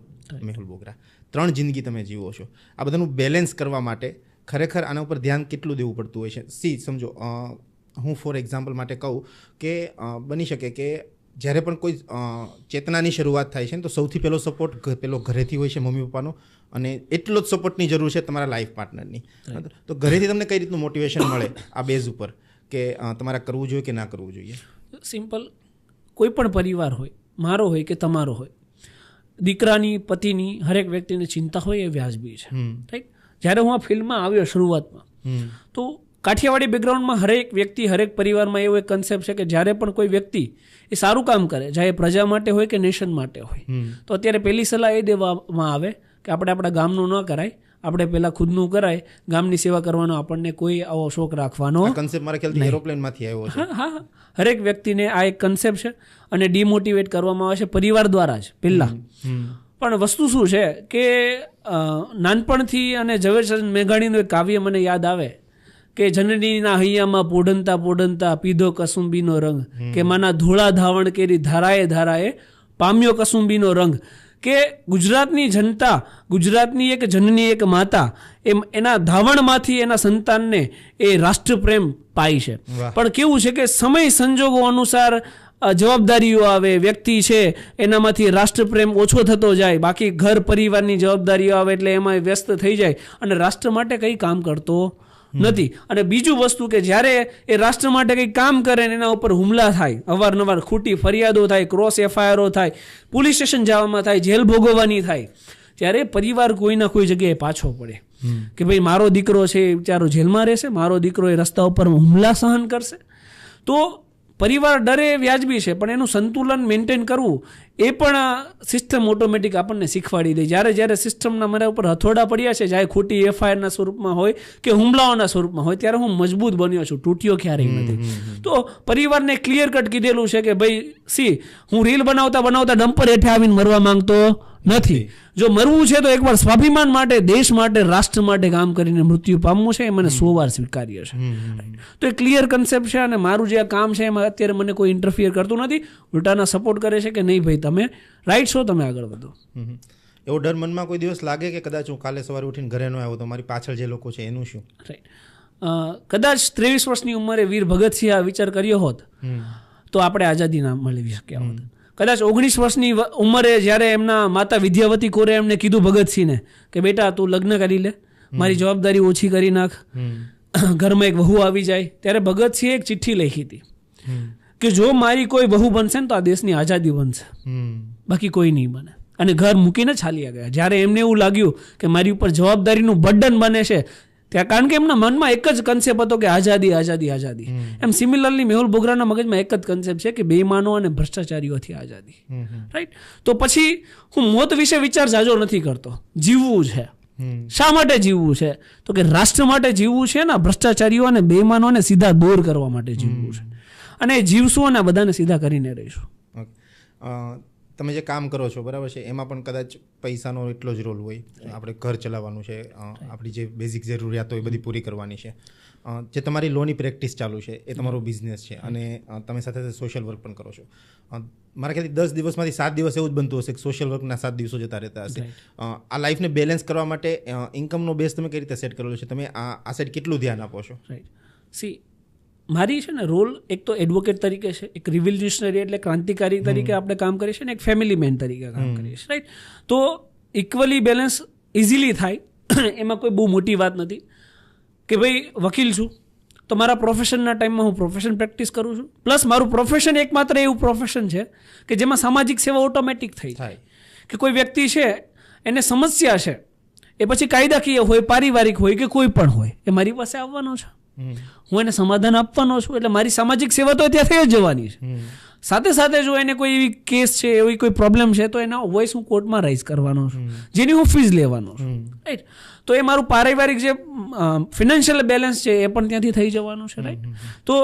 મેહુલ બોગરા. 3 જિંદગી તમે જીવો છો. આ બધાનું બેલેન્સ કરવા માટે ખરેખર આના ઉપર ધ્યાન કેટલું દેવું પડતું હોય છે? સમજો, હું ફોર એક્ઝામ્પલ માટે કહું કે બની શકે કે જ્યારે પણ કોઈ ચેતનાની શરૂઆત થાય છે ને, તો સૌથી પહેલો સપોર્ટ પેલો ઘરેથી હોય છે, મમ્મી પપ્પાનો, અને એટલો જ સપોર્ટની જરૂર છે તમારા લાઈફ પાર્ટનરની. તો ઘરેથી તમને કઈ રીતનું મોટિવેશન મળે આ બેઝ ઉપર કે તમારે કરવું જોઈએ કે ના કરવું જોઈએ? સિમ્પલ. કોઈ પણ પરિવાર હોય, મારો હોય કે તમારો હોય, દીકરાની, પતિની, હરેક વ્યક્તિની ચિંતા હોય એ વ્યાજબી છે, રાઈટ? જ્યારે હું આ ફિલ્મમાં આવ્યો શરૂઆતમાં, તો કાઠિયાવાડી બેકગ્રાઉન્ડમાં હરેક વ્યક્તિ, હરેક પરિવારમાં એવો એક કન્સેપ્ટ છે કે જ્યારે પણ કોઈ વ્યક્તિ એ સારું કામ કરે, ચાહે પ્રજા માટે હોય કે નેશન માટે હોય, તો અત્યારે પહેલી સલાહ એ દેવામાં આવે કે આપણે આપણા ગામનું ન કરાય, આપણે પહેલા ખુદનું કરાય, ગામની સેવા કરવાનો આપણને કોઈ આવો શોખ રાખવાનો કન્સેપ્ટ મારા ખ્યાલથી એરોપ્લેનમાંથી આવ્યો છે. હા, હરેક વ્યક્તિને આ એક કન્સેપ્ટ છે અને ડિમોટિવેટ કરવામાં આવે છે પરિવાર દ્વારા જ પહેલા. પણ વસ્તુ શું છે કે નાનપણથી અને ઝવેરચંદ મેઘાણીનું એક કાવ્ય મને યાદ આવે કે જનનીના હૈયામાં પોઢનતા પોઢનતા પીધો કસુંબીનો રંગ, કે માના ધોળા ધાવણ કેરી ધારાએ ધારાએ પામ્યો કસુંબીનો રંગ. કે ગુજરાતની જનતા, ગુજરાતની એક જનની, એક માતા, એના ધાવણમાંથી એના સંતાનને એ રાષ્ટ્રપ્રેમ પાય છે. પણ કેવું છે કે સમય સંજોગો અનુસાર જવાબદારીઓ આવે, વ્યક્તિ છે એનામાંથી રાષ્ટ્રપ્રેમ ઓછો થતો જાય, બાકી ઘર પરિવારની જવાબદારીઓ આવે એટલે એમાં વ્યસ્ત થઈ જાય અને રાષ્ટ્ર માટે કંઈ કામ કરતો નથી. અને બીજું વસ્તુ કે જ્યારે એ રાષ્ટ્ર માટે કંઈ કામ કરે ને એના ઉપર હુમલા થાય, અવારનવાર ખોટી ફરિયાદો થાય, ક્રોસ એફઆઈઆરો થાય, પોલીસ સ્ટેશન જવામાં થાય, જેલ ભોગવવાની થાય, ત્યારે પરિવાર કોઈના કોઈ જગ્યાએ પાછો પડે કે ભાઈ મારો દીકરો છે એ બિચારો જેલમાં રહેશે, મારો દીકરો એ રસ્તા ઉપર હુમલા સહન કરશે. તો પરિવાર ડરે વ્યાજબી છે, પણ એનું સંતુલન મેન્ટેન કરવું એ પણ સિસ્ટમ ઓટોમેટિક આપણને શીખવાડી દે. જ્યારે સિસ્ટમના મારા ઉપર હથોડા પડ્યા છે, ચાહે ખોટી એફઆઈઆરના સ્વરૂપમાં હોય કે હુમલાઓના સ્વરૂપમાં હોય, ત્યારે હું મજબૂત બન્યો છું, તૂટ્યો ક્યારેય નથી. તો પરિવારને ક્લિયર કટ કીધેલું છે કે ભાઈ હું રીલ બનાવતા ડમ્પર હેઠે આવીને મરવા માંગતો નથી. જો મરવું છે તો એકવાર સ્વાભિમાન માટે, દેશ માટે, રાષ્ટ્ર માટે કામ કરીને મૃત્યુ પામવું છે, એ મને 100 વાર સ્વીકાર્ય છે. તો એ ક્લિયર કન્સેપ્ટ છે અને મારું જે આ કામ છે એમાં અત્યારે મને કોઈ ઇન્ટરફિયર કરતું નથી, ઉલટાના સપોર્ટ કરે છે કે નહીં ભાઈ તમે રાઈટ છો, તમે આગળ વધો. એવો ડર મનમાં કોઈ દિવસ લાગે કે કદાચ હું કાલે સવારે ઉઠીને ઘરે ન આવ્યો તો મારી પાછળ જે લોકો છે એનું શું? રાઈટ. કદાચ 23 વર્ષની ઉંમરે વીર ભગતસિંહ આ વિચાર કર્યો હોત તો આપણે આઝાદી ના મળી શક્યા હોત. કદાચ 19 વર્ષની ઉંમરે જ્યારે એમના માતા વિદ્યાવતી કોરે એમને કીધું ભગતસિંહને કે બેટા તું લગ્ન કરી લે, મારી જવાબદારી ઓછી કરી નાખ, ઘરમાં એક વહુ આવી જાય, ત્યારે ભગતસિંહે એક ચિઠ્ઠી લખી હતી કે જો મારી કોઈ વહુ બનશે ને તો આ દેશની આઝાદી બનશે, બાકી કોઈ નહીં બને. અને ઘર મૂકીને ચાલ્યા ગયા. જ્યારે એમને એવું લાગ્યું કે મારી ઉપર જવાબદારીનું બર્ડન બને છે, ત્યાં કારણ કે એમના મનમાં એક જ કન્સેપ્ટ હતો કે આઝાદી આઝાદી આઝાદી. એમ સિમિલરલી મેહુલ બોગરાના મગજમાં એક જ કન્સેપ્ટ છે કે બેઈમાનો અને ભ્રષ્ટાચારીઓથી આઝાદી. રાઈટ. તો પછી હું મોત વિશે વિચાર જાજો નથી કરતો, જીવવું છે. શા માટે જીવવું છે? તો કે રાષ્ટ્ર માટે જીવવું છે ને, ભ્રષ્ટાચારીઓ અને બેઈમાનોને સીધા દૂર કરવા માટે જીવવું છે. અને જીવશું અને બધાને સીધા કરીને રહીશું. તમે જે કામ કરો છો બરાબર છે, એમાં પણ કદાચ પૈસાનો એટલો જ રોલ હોય. આપણે ઘર ચલાવવાનું છે, આપણી જે બેઝિક જરૂરિયાતો એ બધી પૂરી કરવાની છે. જે તમારી લોની પ્રેક્ટિસ ચાલુ છે એ તમારો બિઝનેસ છે અને તમે સાથે સાથે સોશિયલ વર્ક પણ કરો છો. મારા ખ્યાલથી 10 દિવસમાંથી 7 દિવસ એવું જ બનતું હશે કે સોશિયલ વર્કના 7 દિવસો જતા રહેતા હશે. આ લાઈફને બેલેન્સ કરવા માટે ઇન્કમનો બેઝ તમે કઈ રીતે સેટ કરેલો છે? તમે આ સાઈડ કેટલું ધ્યાન આપો છો? રાઈટ. મારી છે ને રોલ એક તો એડવોકેટ તરીકે છે, એક રિવોલ્યુશનરી એટલે ક્રાંતિકારી તરીકે આપણે કામ કરીએ છીએ, અને એક ફેમિલી મેન તરીકે કામ કરીએ છીએ. રાઈટ. તો ઇક્વલી બેલેન્સ ઇઝીલી થાય, એમાં કોઈ બહુ મોટી વાત નથી. કે ભાઈ વકીલ છું તો મારા પ્રોફેશનના ટાઈમમાં હું પ્રોફેશન પ્રેક્ટિસ કરું છું, પ્લસ મારું પ્રોફેશન એકમાત્ર એવું પ્રોફેશન છે કે જેમાં સામાજિક સેવા ઓટોમેટિક થઈ જાય. કે કોઈ વ્યક્તિ છે એને સમસ્યા છે, એ પછી કાયદાકીય હોય, પારિવારિક હોય કે કોઈ પણ હોય, એ મારી પાસે આવવાનો છે, હું એને સમાધાન આપવાનો છું, એટલે મારી સામાજિક સેવા તો ત્યાં થઈ જ જવાની છે. સાથે સાથે જો એને કોઈ એવી કેસ છે, એવી કોઈ પ્રોબ્લેમ છે તો એના વોઇસ હું કોર્ટમાં રાઇઝ કરવાનો છું, જેની હું ફીસ લેવાનો છું. રાઈટ. તો એ મારું પારિવારિક જે ફિનાન્શિયલ બેલેન્સ છે એ પણ ત્યાંથી થઈ જવાનું છે. રાઈટ. તો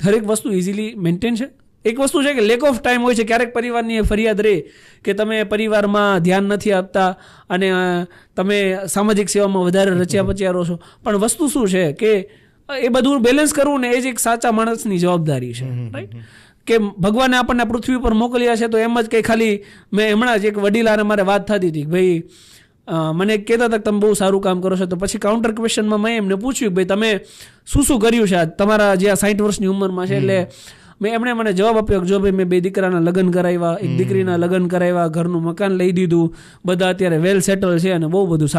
દરેક વસ્તુ ઇઝીલી મેન્ટેન છે. એક વસ્તુ છે કે લેક ઓફ ટાઈમ હોય છે. ક્યારેક પરિવારની ફરિયાદ રહે કે તમે પરિવારમાં ધ્યાન નથી આપતા અને તમે સામાજિક સેવામાં વધારે રચ્યા પચ્યા રહો છો. પણ વસ્તુ શું છે કે એ બધું બેલેન્સ કરવું ને એ જ એક સાચા માણસની જવાબદારી છે. રાઈટ. કે ભગવાને આપણને પૃથ્વી પર મોકલ્યા છે તો એમ જ કંઈ ખાલી મેં હમણાં જ એક વડીલાને મારે વાત થતી હતી કે ભાઈ મને કહેતા હતા કે તમે બહુ સારું કામ કરો છો, તો પછી કાઉન્ટર ક્વેશ્ચનમાં મેં એમને પૂછ્યું ભાઈ તમે શું કર્યું છે તમારા જે 60 વર્ષની ઉંમરમાં છે, એટલે એમણે મને જવાબ આપ્યો કે જો ભાઈ મેં 2 દીકરાના લગ્ન કરાવ્યા, 1 દીકરીના લગ્ન કરાવ્યા, ઘરનું મકાન લઈ દીધું, બધા અત્યારે વેલ સેટલ છે અને બહુ બધું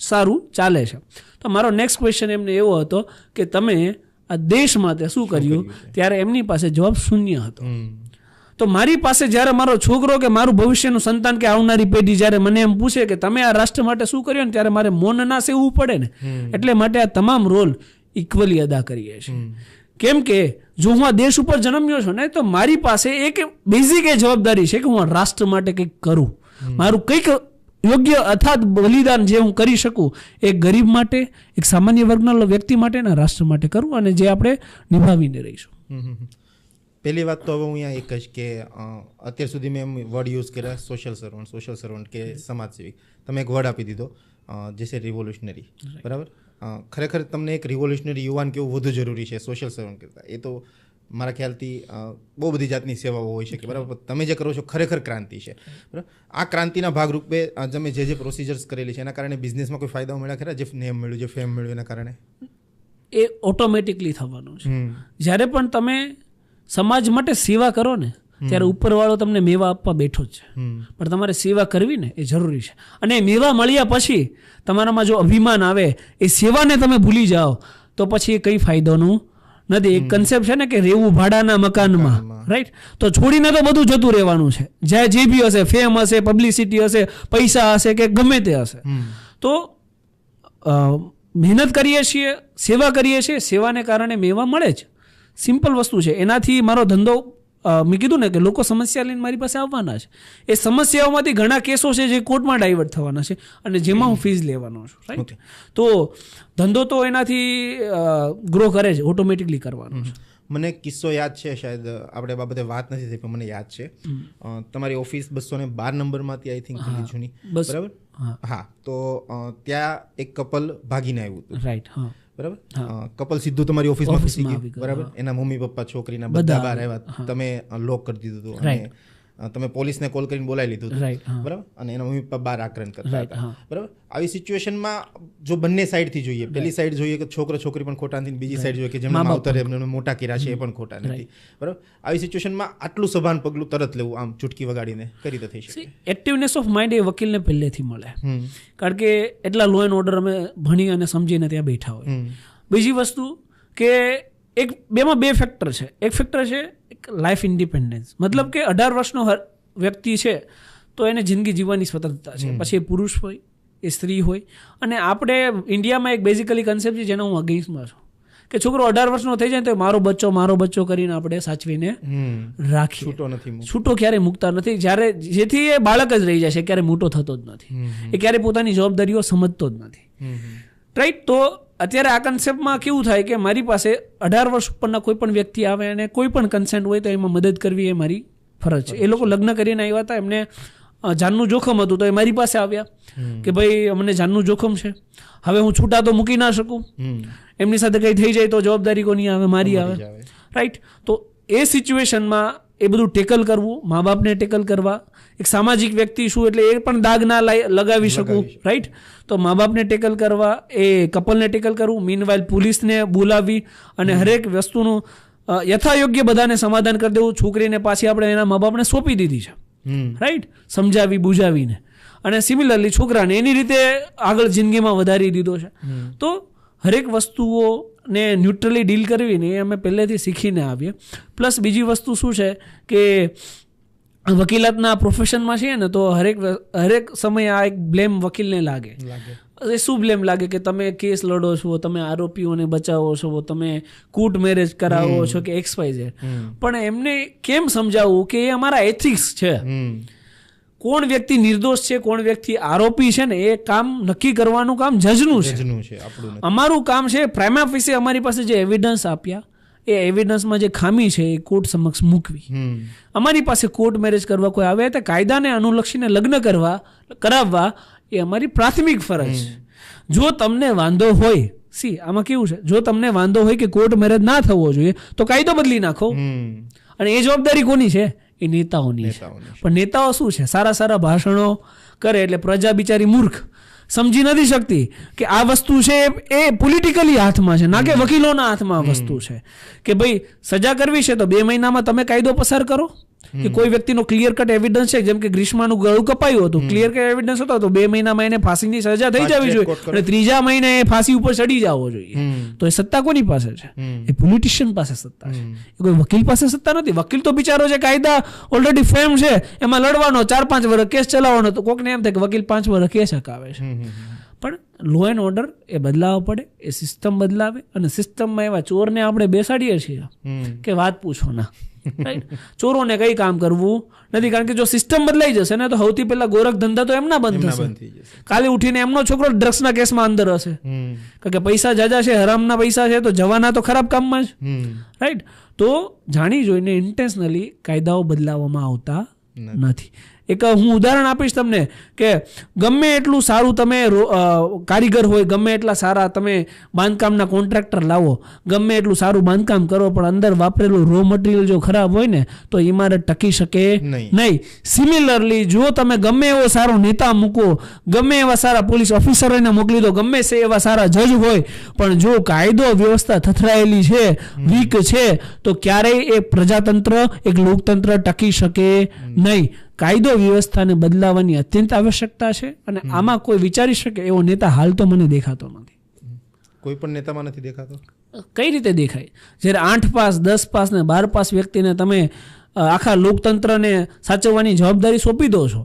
સારું ચાલે છે. તો મારો નેક્સ્ટ ક્વેશ્ચન એમને એવો હતો કે તમે આ દેશ માટે શું કર્યું? ત્યારે એમની પાસે જવાબ શૂન્ય હતો. તો મારી પાસે જ્યારે મારો છોકરો કે મારું ભવિષ્યનું સંતાન કે આવનારી પેઢી જ્યારે મને એમ પૂછે કે તમે આ રાષ્ટ્ર માટે શું કર્યું ને, ત્યારે મારે મૌન ના સેવવું પડે ને. એટલે માટે આ તમામ રોલ ઇક્વલી અદા કરીએ છીએ. કેમ કે જો હું આ દેશ ઉપર જન્મ્યો છું ને તો મારી પાસે એક બેઝિક એ જવાબદારી છે કે હું આ રાષ્ટ્ર માટે કંઈક કરું. મારું કંઈક યોગ્ય અથાત બલિદાન જે હું કરી શકું એક ગરીબ માટે, એક સામાન્ય વર્ગના વ્યક્તિ માટે ને રાષ્ટ્ર માટે કરું, અને જે આપણે નિભાવીને રહીશું. પહેલી વાત તો હવે હું અહીંયા એક જ કે અત્યાર સુધી મેં વર્ડ યુઝ કર્યા સોશિયલ સર્વન્ટ કે સમાજસેવી. તમે એક વર્ડ આપી દીધો જે છે રિવોલ્યુશનરી, બરાબર. ખરેખર તમને એક રિવોલ્યુશનરી યુવાન કેવું વધુ જરૂરી છે સોશિયલ સર્વન્ટ કરતાં? એ તો મારા ખ્યાલથી બહુ બધી જાતની સેવાઓ હોઈ શકે, બરાબર. તમે જે કરો છો ખરેખર ક્રાંતિ છે, બરાબર. આ ક્રાંતિના ભાગરૂપે તમે જે પ્રોસિજર્સ કરેલી છે એના કારણે બિઝનેસમાં કોઈ ફાયદાઓ મળ્યા ખરા? જે નેમ મળ્યું, જે ફેમ મળ્યું એના કારણે? એ ઓટોમેટિકલી થવાનું છે. જ્યારે પણ તમે સમાજ માટે સેવા કરો ને ત્યારે ઉપરવાળો તમને મેવા આપવા બેઠો જ છે, પણ તમારે સેવા કરવી ને એ જરૂરી છે. અને મેવા મળ્યા પછી તમારામાં જો અભિમાન આવે, એ સેવાને તમે ભૂલી જાઓ તો પછી એ કંઈ ફાયદોનું નથી. એક કન્સેપ્ટ છે ને કે રહેવું ભાડાના મકાનમાં, રાઈટ? તો છોડીને તો બધું જતું રહેવાનું છે, જ્યાં જે બી હશે, ફેમ હશે, પબ્લિસિટી હશે, પૈસા હશે કે ગમે તે હશે. તો મહેનત કરીએ છીએ, સેવા કરીએ છીએ, સેવાને કારણે મેવા મળે જ. સિમ્પલ વસ્તુ છે. એનાથી મારો ધંધો, મેં કીધું ને કે લોકો સમસ્યા લઈને મારી પાસે આવવાના છે. એ સમસ્યાઓમાંથી ઘણા કેસો છે જે કોર્ટમાં ડાયવર્ટ થવાના છે અને જેમાં હું ફીસ લેવાનો છું, રાઈટ? તો ધંધો તો એનાથી ગ્રો કરે છે, ઓટોમેટિકલી કરવાનો છે. મને કિસ્સો યાદ છે, શાયદ આપણે બાબતે વાત નથી થઈ પણ મને યાદ છે. તમારી ઓફિસ 212 નંબરમાંથી આઈ થિંક જૂની, બરાબર? હા. તો ત્યાં એક કપલ ભાગીને આવ્યું હતું, રાઈટ? હા, બરાબર. કપલ સીધું તમારી ઓફિસમાં ઘૂસી ગયું, બરાબર. એના મમ્મી પપ્પા, છોકરીના બધા બહાર આવ્યા, તમે લોક કરી દીધું હતું અને તમે પોલીસને કોલ કરીને બોલાવી લીધું હતું, બરાબર. અને એના મમ્મી પપ્પા બહાર આક્રમણ કરતા હતા, બરાબર. આવી સિચ્યુએશનમાં જો બંને સાઈડથી જોઈએ, પેલી સાઈડ જોઈએ કે છોકરો છોકરી પણ ખોટા નથી, બીજી સાઈડ જોઈએ કે જેમના માવતરે એમને મોટા કર્યા છે એ પણ ખોટા નથી, બરાબર. આવી સિચ્યુએશનમાં આટલું સભાન પગલું તરત લેવું, આમ ચૂટકી વગાડીને કરી રીતે થઈ શકે? એક્ટિવનેસ ઓફ માઇન્ડ એ વકીલને પહેલેથી મળે, કારણ કે એટલા લો એન્ડ ઓર્ડર અમે ભણી અને સમજીને ત્યાં બેઠા હોય. બીજી વસ્તુ કે બેમાં બે ફેક્ટર છે. એક ફેક્ટર છે એક લાઈફ ઇન્ડિપેન્ડન્સ, મતલબ કે 18 વર્ષનો વ્યક્તિ છે તો એને જિંદગી જીવવાની સ્વતંત્રતા છે, પછી એ પુરુષ હોય, એ સ્ત્રી હોય. અને આપણે ઇન્ડિયામાં એક બેઝિકલી કન્સેપ્ટ છે જેનો હું અગેન્સ્ટમાં છું કે છોકરો 18 વર્ષનો થઈ જાય તો મારો બચ્ચો કરીને આપણે સાચવીને રાખીએ. છૂટો ક્યારેય મૂકતા નથી, જેથી એ બાળક જ રહી જાય છે, ક્યારેય મોટો થતો જ નથી, એ ક્યારેય પોતાની જવાબદારીઓ સમજતો જ નથી, રાઈટ? તો અત્યારે આ કન્સેપ્ટમાં કેવું થાય કે મારી પાસે 18 વર્ષ ઉપરના કોઈ પણ વ્યક્તિ આવે અને કોઈ પણ કન્સેન્ટ હોય તો એમાં મદદ કરવી એ મારી ફરજ છે. એ લોકો લગ્ન કરીને આવ્યા હતા, એમને જાનનું જોખમ હતું તો એ મારી પાસે આવ્યા કે ભાઈ અમને જાનનું જોખમ છે, હવે હું છૂટા તો મૂકી ના શકું, એમની સાથે કંઈ થઈ જાય તો જવાબદારી કોની આવે? મારી આવે, રાઈટ? તો એ સિચ્યુએશનમાં એ બધું ટેકલ કરવું, મા બાપને ટેકલ કરવા, એક સામાજિક વ્યક્તિ છું એટલે એ પણ દાગ ના લગાવી શકું, રાઈટ? તો મા બાપને ટેકલ કરવા, એ કપલને ટેકલ કરવું, મીનવાઇલ પોલીસને બોલાવી અને હરેક વસ્તુનું યથાયોગ્ય બધાને સમાધાન કરી દેવું. છોકરીને પાછી આપણે એના મા બાપને સોંપી દીધી છે, રાઈટ? સમજાવી બુજાવીને. અને સિમિલરલી છોકરાને એની રીતે આગળ જિંદગીમાં વધારી દીધો છે. તો હરેક વસ્તુઓને ન્યુટ્રલી ડીલ કરવીને એ અમે પહેલેથી શીખીને આવીએ. પ્લસ બીજી વસ્તુ શું છે કે વકીલાતના પ્રોફેશનમાં છીએ ને તો હરેક સમયે આ એક બ્લેમ વકીલને લાગે. એ શું બ્લેમ લાગે કે તમે કેસ લડો છો, તમે આરોપીઓને બચાવો છો, તમે કોર્ટ મેરેજ કરાવો છો કે XYZ. પણ એમને કેમ સમજાવવું કે એ અમારા એથિક્સ છે. કોણ વ્યક્તિ નિર્દોષ છે, કોણ વ્યક્તિ આરોપી છે ને એ કામ નક્કી કરવાનું કામ જજનું છે. અમારું કામ છે પ્રાઇમા ફેસી અમારી પાસે જે એવિડન્સ આપ્યા એ એવિડન્સમાં જે ખામી છે એ કોર્ટ સમક્ષ મૂકવી. અમારી પાસે કોર્ટ મેરેજ કરવા કોઈ આવે તો કાયદાને અનુલક્ષીને લગ્ન કરાવવા એ અમારી પ્રાથમિક ફરજ છે. જો તમને વાંધો હોય, આમાં કેવું છે, જો તમને વાંધો હોય કે કોર્ટ મેરેજ ના થવો જોઈએ તો કાયદો બદલી નાખો. અને એ જવાબદારી કોની છે? એ નેતાઓની છે. પણ નેતાઓ શું છે, સારા ભાષણો કરે એટલે પ્રજા બિચારી મૂર્ખ સમજી નથી શકતી કે આ વસ્તુ છે એ પોલિટિકલી હાથમાં છે, ના કે વકીલોના હાથમાં વસ્તુ છે. કે ભાઈ સજા કરવી છે તો 2 મહિનામાં તમે કાયદો પસાર કરો, કે કોઈ વ્યક્તિનો ક્લિયર કટ એવિડન્સ છે, જેમ કે ગ્રીષ્માનું ગળું કપાયું હતું, ક્લિયર કટ એવિડન્સ હતો, તો 2 મહિનામાં એને ફાંસીની સજા થઈ જવી જોઈએ અને 3જા મહિને એ ફાંસી ઉપર ચડી જવો જોઈએ. તો એ સત્તા કોની પાસે છે? એ પોલિટિશિયન પાસે સત્તા છે. એ કોઈ વકીલ પાસે સત્તા નથી. વકીલ તો બિચારો છે, કાયદા ઓલરેડી ફેમ છે, એમાં લડવાનો 4-5 વર્ષ કેસ ચલાવવાનો. તો કોકને એમ થાય કે વકીલ 5 વર્ષ કેસ હકાવે છે. પણ લો એન્ડ ઓર્ડર એ બદલાવવો પડે, એ સિસ્ટમ બદલાવે. અને સિસ્ટમમાં એવા ચોરને આપણે બેસાડીએ છીએ કે વાત પૂછો ના. રાઈટ, ચોરોને કઈ કામ કરવું નથી, કારણ કે જો સિસ્ટમ બદલાઈ જશે ને તો સૌથી પહેલા ગોરખ ધંધા તો એમના બંધ થશે. કાલે ઉઠીને એમનો છોકરો ડ્રગ્સના કેસમાં અંદર હશે, કારણ કે પૈસા જાજા છે, હરામના પૈસા છે, તો જવાના તો ખરાબ કામમાં જ. રાઈટ, તો જાણી જોઈને ઇન્ટેન્શનલી કાયદાઓ બદલાવવામાં આવતા નથી. એક હું ઉદાહરણ આપીશ તમને કે ગમે એટલું સારું તમે કારીગર હોય, ગમે એટલા સારા તમે બાંધકામના કોન્ટ્રાક્ટર લાવો, ગમે એટલું સારું બાંધકામ કરો, પણ અંદર વાપરેલું રો મટીરિયલ જો ખરાબ હોય ને તો ઇમારત ટકી શકે નહીં. સિમિલરલી જો તમે ગમે એવો સારો નેતા મૂકો, ગમે એવા સારા પોલીસ ઓફિસરોને મોકલી દો, ગમે છે એવા સારા જજ હોય, પણ જો કાયદો વ્યવસ્થા થથરાયેલી છે, વીક છે, તો ક્યારેય એક પ્રજાતંત્ર, એક લોકતંત્ર ટકી શકે નહીં. કાયદો વ્યવસ્થાને બદલાવવાની અત્યંત આવશ્યકતા છે. અને આમાં કોઈ વિચારી શકે એવો નેતા હાલ તો મને દેખાતો નથી. કોઈ પણ નેતામાં નથી દેખાતો. કઈ રીતે દેખાય? જ્યારે 8 પાસ, 10 પાસ ને 12 પાસ વ્યક્તિને તમે આખા લોકતંત્રને સાચવવાની જવાબદારી સોંપી દો છો,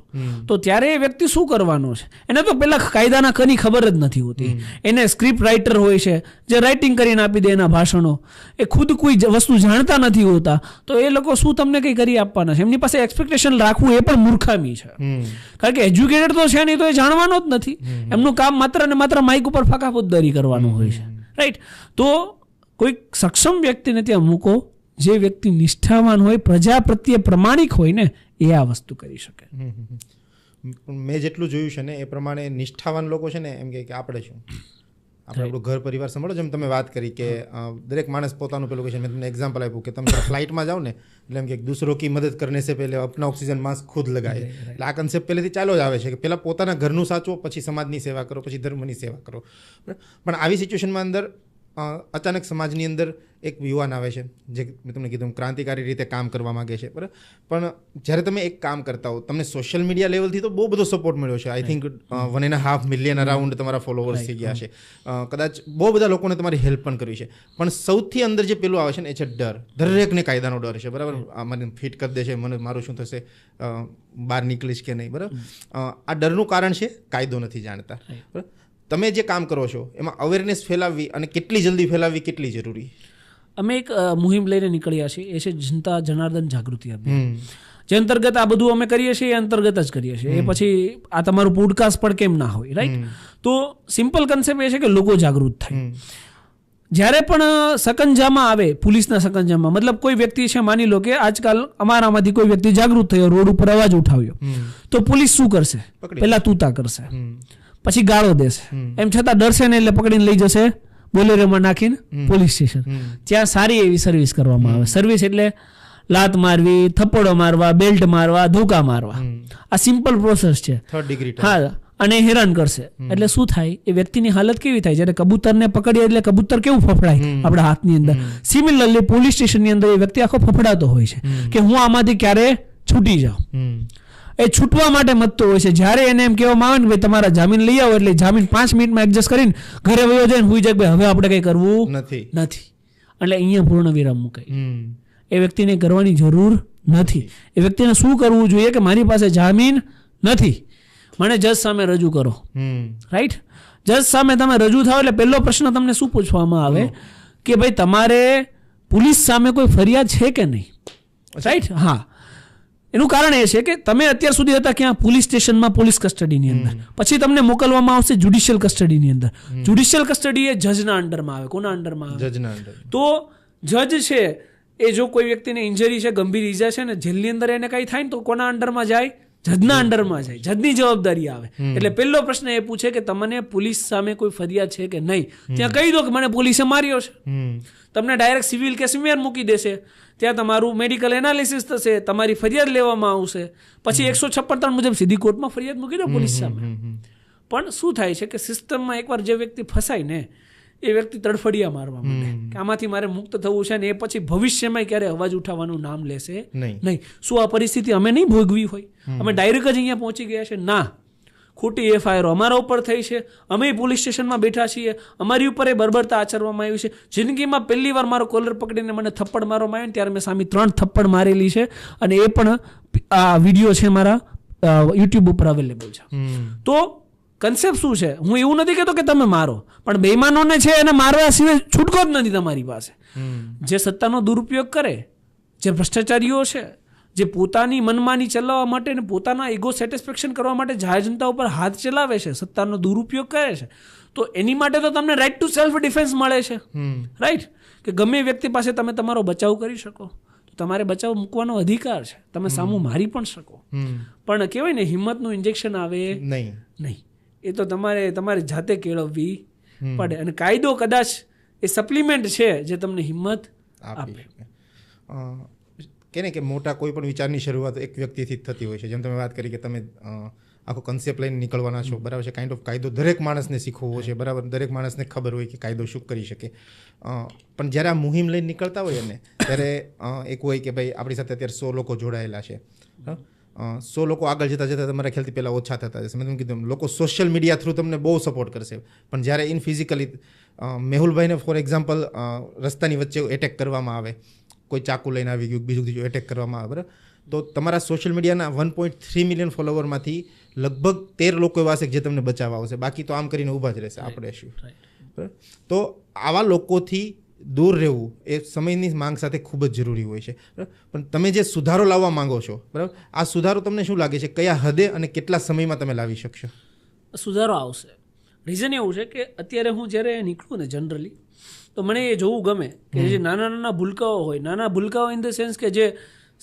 તો ત્યારે એ વ્યક્તિ શું કરવાનો છે? એને તો પેલા કાયદાના કની ખબર જ નથી હોતી. એને સ્ક્રિપ્ટ રાઇટર હોય છે, જે રાઇટિંગ કરીને આપી દે એના ભાષણો. એ ખુદ કોઈ વસ્તુ જાણતા નથી હોતા, તો એ લોકો શું તમને કંઈ કરી આપવાના છે? એમની પાસે એક્સપેક્ટેશન રાખવું એ પણ મૂર્ખામી છે, કારણ કે એજ્યુકેટેડ તો છે નહીં, તો એ જાણવાનો જ નથી. એમનું કામ માત્ર ને માત્ર માઇક ઉપર ફાકાફોજદારી કરવાનું હોય છે. રાઈટ, તો કોઈ સક્ષમ વ્યક્તિને ત્યાં મૂકો, જે વ્યક્તિ નિષ્ઠાવાન હોય, પ્રજા પ્રત્યે પ્રમાણિક હોય ને, એ આ વસ્તુ કરી શકે. મેં જેટલું જોયું છે ને એ પ્રમાણે નિષ્ઠાવાન લોકો છે ને એમ કે આપણે શું, આપણે આપણું ઘર પરિવાર સંભાળો. જેમ તમે વાત કરી કે દરેક માણસ પોતાનું પેલું છે. મેં તમને એક્ઝામ્પલ આપ્યું કે તમે ફ્લાઇટમાં જાઓ ને એટલે એમ કે દૂસરો કી મદદ કરને સે પહેલે અપના ઓક્સિજન માસ્ક ખુદ લગાવે. એટલે આ કન્સેપ્ટ પહેલેથી ચાલો જ આવે છે કે પહેલાં પોતાના ઘરનું સાચવો, પછી સમાજની સેવા કરો, પછી ધર્મની સેવા કરો. પણ આવી સિચ્યુએશનમાં અંદર અચાનક સમાજની અંદર એક યુવાન આવે છે, જે મેં તમને કીધું ક્રાંતિકારી રીતે કામ કરવા માગે છે, બરાબર. પણ જ્યારે તમે એક કામ કરતા હો, તમને સોશિયલ મીડિયા લેવલથી તો બહુ બધો સપોર્ટ મળ્યો છે. આઈ થિંક 1.5 મિલિયન અરાઉન્ડ તમારા ફોલોવર્સ થઈ ગયા છે. કદાચ બહુ બધા લોકોને તમારી હેલ્પ પણ કરી છે. પણ સૌથી અંદર જે પેલું આવે છે ને એ છે ડર. દરેકને કાયદાનો ડર છે, બરાબર. મને ફિટ કરી દેશે, મને મારું શું થશે, બહાર નીકળીશ કે નહીં, બરાબર. આ ડરનું કારણ છે કાયદો નથી જાણતા, બરાબર. તમે જે કામ કરો છો એમાં અવેરનેસ ફેલાવવી અને કેટલી જલ્દી ફેલાવવી કેટલી જરૂરી? અમે એક મુહિમ લઈને નીકળ્યા છીએ, એ છે જનતા જનાર્દન જાગૃતિ અભિયાન. જે અંતર્ગત આ બધું અમે કરીએ છીએ એ અંતર્ગત જ કરીએ છીએ. એ પછી આ તમારું પોડકાસ્ટ પણ કેમ ના હોય, રાઈટ? તો સિમ્પલ કન્સેપ્ટ એ છે કે લોકો જાગૃત થાય. જ્યારે પણ સકંજામાં આવે, પોલીસના સકંજામાં, મતલબ કોઈ વ્યક્તિ છે, માની લો કે આજકાલ અમારામાંથી કોઈ વ્યક્તિ જાગૃત થયો, રોડ ઉપર અવાજ ઉઠાવ્યો, તો પોલીસ શું કરશે? પહેલા તૂતા કરશે, પછી ગાળો દેશે, એમ છતાં ડરશે ને એટલે પકડીને લઈ જશે બોલેરોમાં નાખીને પોલીસ સ્ટેશન. ત્યાં સારી એવી સર્વિસ કરવામાં આવે. સર્વિસ એટલે લાત મારવી, થપ્પડો મારવા, બેલ્ટ મારવા, ધોકા મારવા, આ સિમ્પલ પ્રોસેસ છે. હા, અને હેરાન કરશે એટલે શું થાય? એ વ્યક્તિની હાલત કેવી થાય? જ્યારે કબૂતરને પકડીએ એટલે કબૂતર કેવું ફફડાય આપણા હાથની અંદર. સિમિલરલી પોલીસ સ્ટેશનની અંદર એ વ્યક્તિ આખો ફફડાતો હોય છે કે હું આમાંથી ક્યારે છૂટી જાઉં. એ છૂટવા માટે મતતો હોય છે. જ્યારે એને એમ કહેવામાં આવે ને ભાઈ તમારા જામીન લઈ આવો, એટલે જામીન 5 મિનિટમાં એડજસ્ટ કરીને ઘરે વયો જાય ને હુઈ જાય, ભાઈ હવે આપણે કંઈ કરવું નથી. એટલે અહીંયા પૂર્ણ વિરામ મુકાય. એ વ્યક્તિને કરવાની જરૂર નથી. એ વ્યક્તિને શું કરવું જોઈએ કે મારી પાસે જામીન નથી, મને જજ સામે રજૂ કરો. રાઈટ, જજ સામે તમે રજૂ થાવ એટલે પહેલો પ્રશ્ન તમને શું પૂછવામાં આવે કે ભાઈ તમારે પોલીસ સામે કોઈ ફરિયાદ છે કે નહીં? રાઈટ, હા. એનું કારણ એ છે કે તમે અત્યાર સુધી હતા ક્યાં? પોલીસ સ્ટેશનમાં, પોલીસ કસ્ટડીની અંદર. પછી તમને મોકલવામાં આવશે જ્યુડિશિયલ કસ્ટડીની અંદર. જ્યુડિશિયલ કસ્ટડી એ જજના અંડરમાં આવે. કોના અંડરમાં આવે? જજના અંડર. તો જજ છે એ જો કોઈ વ્યક્તિને ઇન્જરી છે, ગંભીર ઈજા છે ને જેલની અંદર એને કંઈ થાય ને તો કોના અંડરમાં જાય? જજના અંડરમાં જાય. જજની જવાબદારી આવે. એટલે પહેલો પ્રશ્ન એ પૂછે કે તમને પોલીસ સામે કોઈ ફરિયાદ છે કે નહીં. ત્યાં કહી દો કે મને પોલીસે માર્યો છે, તમને ડાયરેક્ટ સિવિલ કેસમાં મૂકી દેશે. ત્યાં તમારું મેડિકલ એનાલિસિસ થશે, તમારી ફરિયાદ લેવામાં આવશે, પછી 156 મુજબ સીધી કોર્ટમાં ફરિયાદ મૂકી દો પોલીસ સામે. પણ શું થાય છે કે સિસ્ટમમાં એકવાર જે વ્યક્તિ ફસાય ને એ વ્યક્તિ તડફડિયા મારવા માંડે કે આમાંથી મારે મુક્ત થવું છે, ને એ પછી ભવિષ્યમાં ક્યારે અવાજ ઉઠાવવાનું નામ લેશે નહીં. શું આ પરિસ્થિતિ અમે નહીં ભોગવી હોય? અમે ડાયરેક્ટ જ અહીંયા પહોંચી ગયા છે? ના, ખોટી એફઆઈઆર અમારા ઉપર થઈ છે, અમે પોલીસ સ્ટેશનમાં બેઠા છીએ, અમારી ઉપર એ બર્બરતા આચરવામાં આવી છે. જિંદગીમાં પહેલી વાર મારો કોલર પકડીને મને થપ્પડ મારવામાં આવ્યો ત્યારે મેં સામે 3 થપ્પડ મારેલી છે, અને એ પણ આ વિડીયો છે મારા યુટ્યુબ ઉપર અવેલેબલ છે. તો કન્સેપ્ટ શું છે? હું એવું નથી કહેતો કે તમે મારો, પણ બેઈમાનોને છે એને મારવા સિવાય છૂટકો જ નથી તમારી પાસે. જે સત્તાનો દુરુપયોગ કરે, જે ભ્રષ્ટાચારીઓ છે, જે પોતાની મનમાની ચલાવવા માટે અને પોતાના ઈગો સેટિસ્ફેક્શન કરવા માટે જાહેર જનતા ઉપર હાથ ચલાવે છે, સત્તાનો દુરુપયોગ કરે છે, તો એની માટે તો તમને રાઇટ ટુ સેલ્ફ ડિફેન્સ મળે છે. રાઈટ, કે ગમે વ્યક્તિ પાસે તમે તમારો બચાવ કરી શકો, તો તમારે બચાવ મૂકવાનો અધિકાર છે. તમે સામું મારી પણ શકો, પણ કહેવાય ને હિંમતનું ઇન્જેક્શન આવે નહીં. એ તો તમારે જાતે કેળવવી પડે, અને કાયદો કદાચ એ સપ્લિમેન્ટ છે જે તમને હિંમત આપે. કે મોટા કોઈ પણ વિચારની શરૂઆત એક વ્યક્તિથી જ થતી હોય છે. જેમ તમે વાત કરી કે તમે આખો કન્સેપ્ટ લઈને નીકળવાના છો, બરાબર છે. કાઇન્ડ ઓફ કાયદો દરેક માણસને શીખવવો છે, બરાબર. દરેક માણસને ખબર હોય કે કાયદો શું કરી શકે. પણ જ્યારે આ મુહિમ લઈને નીકળતા હોય ને, ત્યારે એક હોય કે ભાઈ આપણી સાથે અત્યારે 100 લોકો જોડાયેલા છે. 100 લોકો આગળ જતાં જતાં તમારા ખ્યાલથી પહેલાં ઓછા થતા જશે. મેં તમને કીધું લોકો સોશિયલ મીડિયા થ્રુ તમને બહુ સપોર્ટ કરશે, પણ જ્યારે ઇન ફિઝિકલી મેહુલભાઈને ફોર એક્ઝામ્પલ રસ્તાની વચ્ચે એટેક કરવામાં આવે, કોઈ ચાકુ લઈને આવી ગયું, બીજું એટેક કરવામાં આવે, બરાબર, તો તમારા સોશિયલ મીડિયાના 1.3 મિલિયન ફોલોવરમાંથી લગભગ 13 લોકો એવા હશે જે તમને બચાવવા આવશે, બાકી તો આમ કરીને ઊભા જ રહેશે. આપણે શું? તો આવા લોકોથી દૂર રહેવું એ સમયની માંગ સાથે ખૂબ જ જરૂરી હોય છે. બરાબર, પણ તમે જે સુધારો લાવવા માંગો છો, બરાબર, આ સુધારો તમને શું લાગે છે કયા હદે અને કેટલા સમયમાં તમે લાવી શકશો? સુધારો આવશે. રીઝન એવું છે કે અત્યારે હું જ્યારે નીકળું ને જનરલી, તો મને એ જોવું ગમે કે જે નાના નાના ભૂલકાઓ હોય, નાના ભૂલકાઓ ઇન ધ સેન્સ કે જે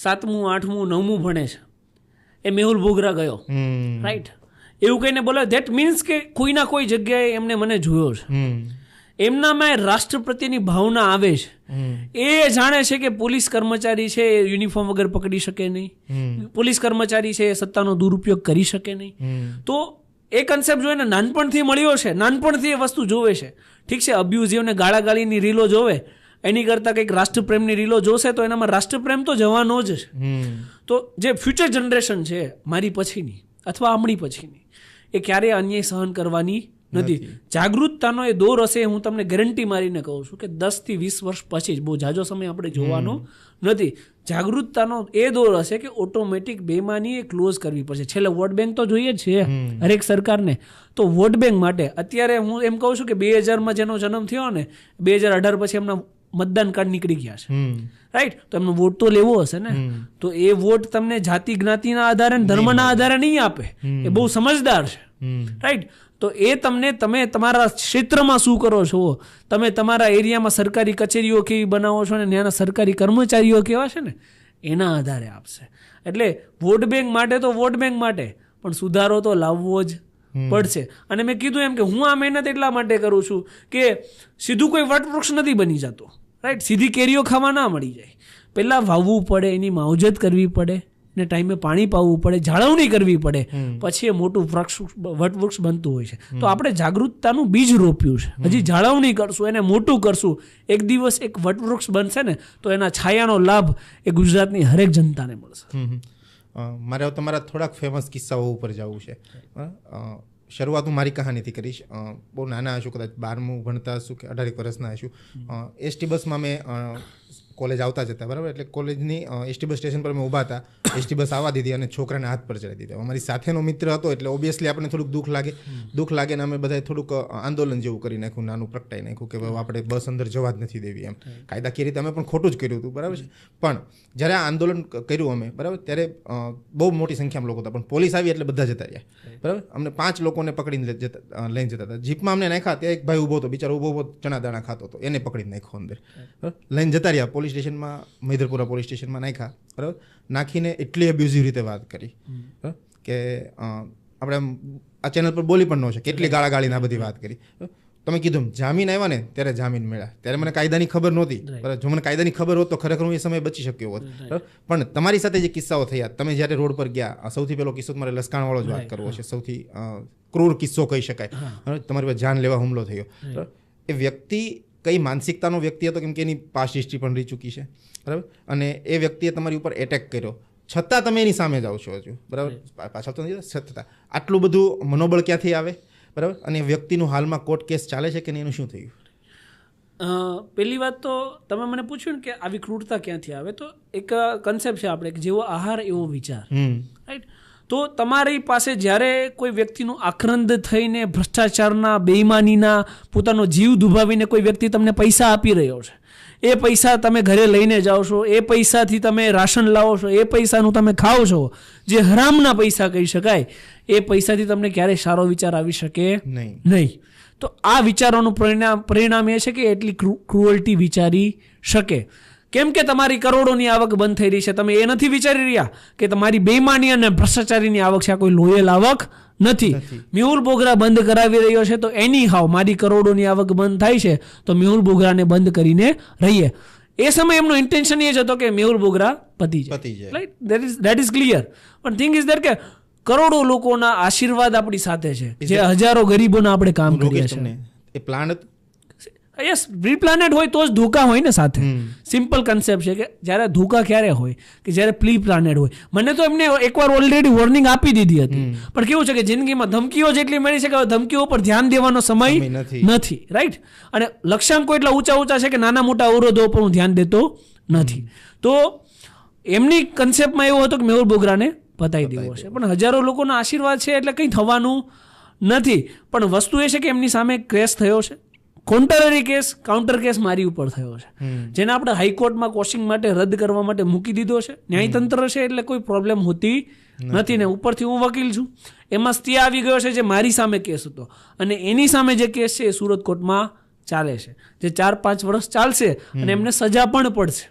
7મું 8મું 9મું ભણે છે, એ મેહુલ બોગરા ગયો, રાઈટ, એવું કહીને બોલે, ધેટ મીન્સ કે કોઈના કોઈ જગ્યાએ એમને મને જોયો છે, એમનામાં રાષ્ટ્ર પ્રત્યેની ભાવના આવે છે. એ જાણે છે કે પોલીસ કર્મચારી છે એ યુનિફોર્મ વગર પકડી શકે નહીં, પોલીસ કર્મચારી છે એ સત્તાનો દુરુપયોગ કરી શકે નહીં. તો એ કન્સેપ્ટ જોઈને નાનપણથી મળ્યો છે, નાનપણથી એ વસ્તુ જોવે છે. ઠીક છે, અબ્યુઝિવને ગાળાગાળીની રીલો જોવે એની કરતાં કંઈક રાષ્ટ્રપ્રેમની રીલો જોશે તો એનામાં રાષ્ટ્રપ્રેમ તો જવાનો જ છે. તો જે ફ્યુચર જનરેશન છે મારી પછીની અથવા આમણી પછીની, એ ક્યારેય અન્યાય સહન કરવાની નથી. જાગૃતતાનો એ દોર હશે, હું તમને ગેરંટી મારીને કહું છું કે 10 થી 20 વર્ષ પછી જ, બહુ જાજો સમય આપણે જોવાનો નથી, જાગૃતતાનો એ દોર હશે કે ઓટોમેટિક બેમાની એ ક્લોઝ કરવી પડશે. છેલ્લે વોટ બેંક તો જોઈએ જ છે હરેક સરકારને. તો વોટ બેંક માટે અત્યારે હું એમ કહું છું કે 2000માં જેનો જન્મ થયો ને, 2018 પછી એમના મતદાન કાર્ડ નીકળી ગયા છે, રાઈટ, તો એમનો વોટ તો લેવો હશે ને. તો એ વોટ તમને જાતિ જ્ઞાતિના આધારે, ધર્મના આધારે નહીં આપે, એ બહુ સમજદાર છે, રાઈટ. તો એ તમે તમારા ક્ષેત્રમાં શું કરો છો, તમે તમારા એરિયામાં સરકારી કચેરીઓ કેવી બનાવો છો ને ત્યાંના સરકારી કર્મચારીઓ કેવા છે ને, એના આધારે આપશે. એટલે વોટ બેંક માટે તો વોટ બેંક માટે, પણ સુધારો તો લાવવો જ પડશે. અને મેં કીધું એમ કે હું આ મહેનત એટલા માટે કરું છું કે સીધું કોઈ વટવૃક્ષ નથી બની જતો, રાઈટ. સીધી કેરીઓ ખાવા ના મળી જાય, પહેલાં વાવવું પડે, એની માવજત કરવી પડે, ને ટાઈમે પાણી પાવવું પડે, જાળવણી કરવી પડે, પછી એ મોટું વટવૃક્ષ બનતું હોય છે. તો આપણે જાગૃતતાનું બીજ રોપ્યું છે, હજી જાળવણી કરશું, એને મોટું કરશું, એક દિવસ એક વટવૃક્ષ બનશે ને તો એના છાયાનો લાભ એ ગુજરાતની હરેક જનતાને મળશે. મારે તમારા થોડાક ફેમસ કિસ્સાઓ ઉપર જવું છે. શરૂઆત હું મારી કહાનીથી કરીશ. બહુ નાના હશું, કદાચ 12મું ભણતા હશું કે 18 વર્ષના હશું. એસટી બસમાં મેં કોલેજ આવતા જતા, બરાબર, એટલે કોલેજની એસટી બસ સ્ટેશન પર મેં ઊભા હતા, એસટી બસ આવવા દીધી અને છોકરાને હાથ પર ચડાવી દીધા. અમારી સાથેનો મિત્ર હતો એટલે ઓબ્વિયસલી આપણે થોડુંક દુઃખ લાગે ને અમે બધાએ થોડુંક આંદોલન જેવું કરી નાખ્યું, નાનું પ્રગટાઈ નાખ્યું કે ભાઈ આપણે બસ અંદર જવા જ નથી દેવી એમ. કાયદાકીય રીતે અમે પણ ખોટું જ કર્યું હતું, બરાબર છે. પણ જ્યારે આ આંદોલન કર્યું અમે, બરાબર, ત્યારે બહુ મોટી સંખ્યામાં લોકો હતા, પણ પોલીસ આવી એટલે બધા જતા રહ્યા, બરાબર. અમને 5 લોકોને પકડીને લઈને જતા હતા. જીપમાં અમને નાખ્યા, ત્યાં એક ભાઈ ઊભો હતો, બિચારો ઊભો ચણા દાણા ખાતો હતો, એને પકડીને નાખ્યો અંદર, લઈને જતા રહ્યા પોલીસ સ્ટેશનમાં, મૈદરપુરા પોલીસ સ્ટેશનમાં નાખ્યા, બરાબર. નાખીને એટલી અબ્યુઝિવ રીતે વાત કરી કે આપણે આ ચેનલ પર બોલી પણ ન શકે, કેટલી ગાળાગાળીને આ બધી વાત કરી. તમે કીધું જામીન આવ્યા ને ત્યારે જામીન મળ્યા, ત્યારે મને કાયદાની ખબર નહોતી, બરાબર. જો મને કાયદાની ખબર હોત તો ખરેખર હું એ સમયે બચી શક્યો હોત, બરાબર. પણ તમારી સાથે જે કિસ્સાઓ થયા, તમે જ્યારે રોડ પર ગયા, સૌથી પહેલો કિસ્સો તમારે લસકાણવાળો જ વાત કરવો છે, સૌથી ક્રૂર કિસ્સો કહી શકાય, તમારી પર જાન લેવા હુમલો થયો. એ વ્યક્તિ કઈ માનસિકતાનો વ્યક્તિ હતો, કેમ કે એની પાસ્ટ હિસ્ટ્રી પણ રહી ચૂકી છે, બરાબર. અને એ વ્યક્તિએ તમારી ઉપર એટેક કર્યો, છતાં તમે એની સામે જાઓ છો હજુ, બરાબર. પાછળ તો નથી, છતાં આટલું બધું મનોબળ ક્યાંથી આવે, બરાબર. અને વ્યક્તિનું હાલમાં કોર્ટ કેસ ચાલે છે કે નહીં, એનું શું થયું? પહેલી વાત તો તમે મને પૂછ્યું ને કે આવી ક્રૂરતા ક્યાંથી આવે, તો એક કન્સેપ્ટ છે આપણે કે જેવો આહાર એવો વિચાર, રાઈટ. તો તમારી પાસે જ્યારે કોઈ વ્યક્તિનું આક્રંદ થઈને ભ્રષ્ટાચારના, બેઈમાનીના, પોતાનો જીવ દુભાવીને કોઈ વ્યક્તિ તમને પૈસા આપી રહ્યો છે, એ પૈસા તમે ઘરે લઈને જાઓ છો, એ પૈસાથી તમે રાશન લાવો છો, એ પૈસાનું તમે ખાઓ છો, જે હરામના પૈસા કહી શકાય, એ પૈસાથી તમને ક્યારેય સારો વિચાર આવી શકે નહીં. તો આ વિચારોનું પરિણામ એ છે કે એટલી ક્રુઅલ્ટી વિચારી શકે. કેમ કે તમારી કરોડોની આવક બંધ થઈ રહી છે, તમે એ નથી વિચારી રહ્યા કે તમારી બેઈમાની અને ભ્રષ્ટાચારીની આવક છે, આ કોઈ લોયલ આવક નથી. મેહુલ બોગરા બંધ કરાવી રહ્યો છે, તો એની હાવ મારી કરોડોની આવક બંધ થાય છે, તો મેહુલ બોગરાને બંધ કરીને રહીએ. એ સમયે એમનો ઇન્ટેન્શન એ જ હતો કે મેહુલ બોગરા પતી જાય, રાઈટ. That is clear. પણ થિંગ ઇઝ દેટ કે કરોડો લોકોના આશીર્વાદ આપણી સાથે છે, જે હજારો ગરીબોના આપણે કામ કરીએ છીએ. એ પ્લાન હતું, યસ. પ્રી-પ્લાનેડ હોય તો જ ધોકા હોય ને સાથે. સિમ્પલ કન્સેપ્ટ છે કે જ્યારે ધોકા ક્યારે હોય કે જ્યારે પ્રી-પ્લાનેડ હોય. મને તો એમને એકવાર ઓલરેડી વોર્નિંગ આપી દીધી હતી, પણ કેવું છે કે જિંદગીમાં ધમકીઓ જેટલી મળી છે કે ધમકીઓ પર ધ્યાન દેવાનો સમય નથી, રાઈટ. અને લક્ષ્યાંકો એટલા ઊંચા છે કે નાના મોટા અવરોધો પર હું ધ્યાન દેતો નથી. તો એમની કન્સેપ્ટમાં એવો હતો કે મેહુલ બોગરાને પતાવી દેવો છે, પણ હજારો લોકોના આશીર્વાદ છે એટલે કંઈ થવાનું નથી. પણ વસ્તુ એ છે કે એમની સામે કેસ થયો છે, કોન્ટરરી કેસ, કાઉન્ટર કેસ મારી ઉપર થયો છે, જેને આપણે હાઈકોર્ટમાં કોશિંગ માટે રદ કરવા માટે મૂકી દીધો છે. ન્યાયતંત્ર છે એટલે કોઈ પ્રોબ્લેમ હોતી નથી ને ઉપરથી હું વકીલ છું, એમાં સ્ટે આવી ગયો છે જે મારી સામે કેસ હતો, અને એની સામે જે કેસ છે એ સુરત કોર્ટમાં ચાલે છે, જે 4-5 વર્ષ ચાલશે અને એમને સજા પણ પડશે.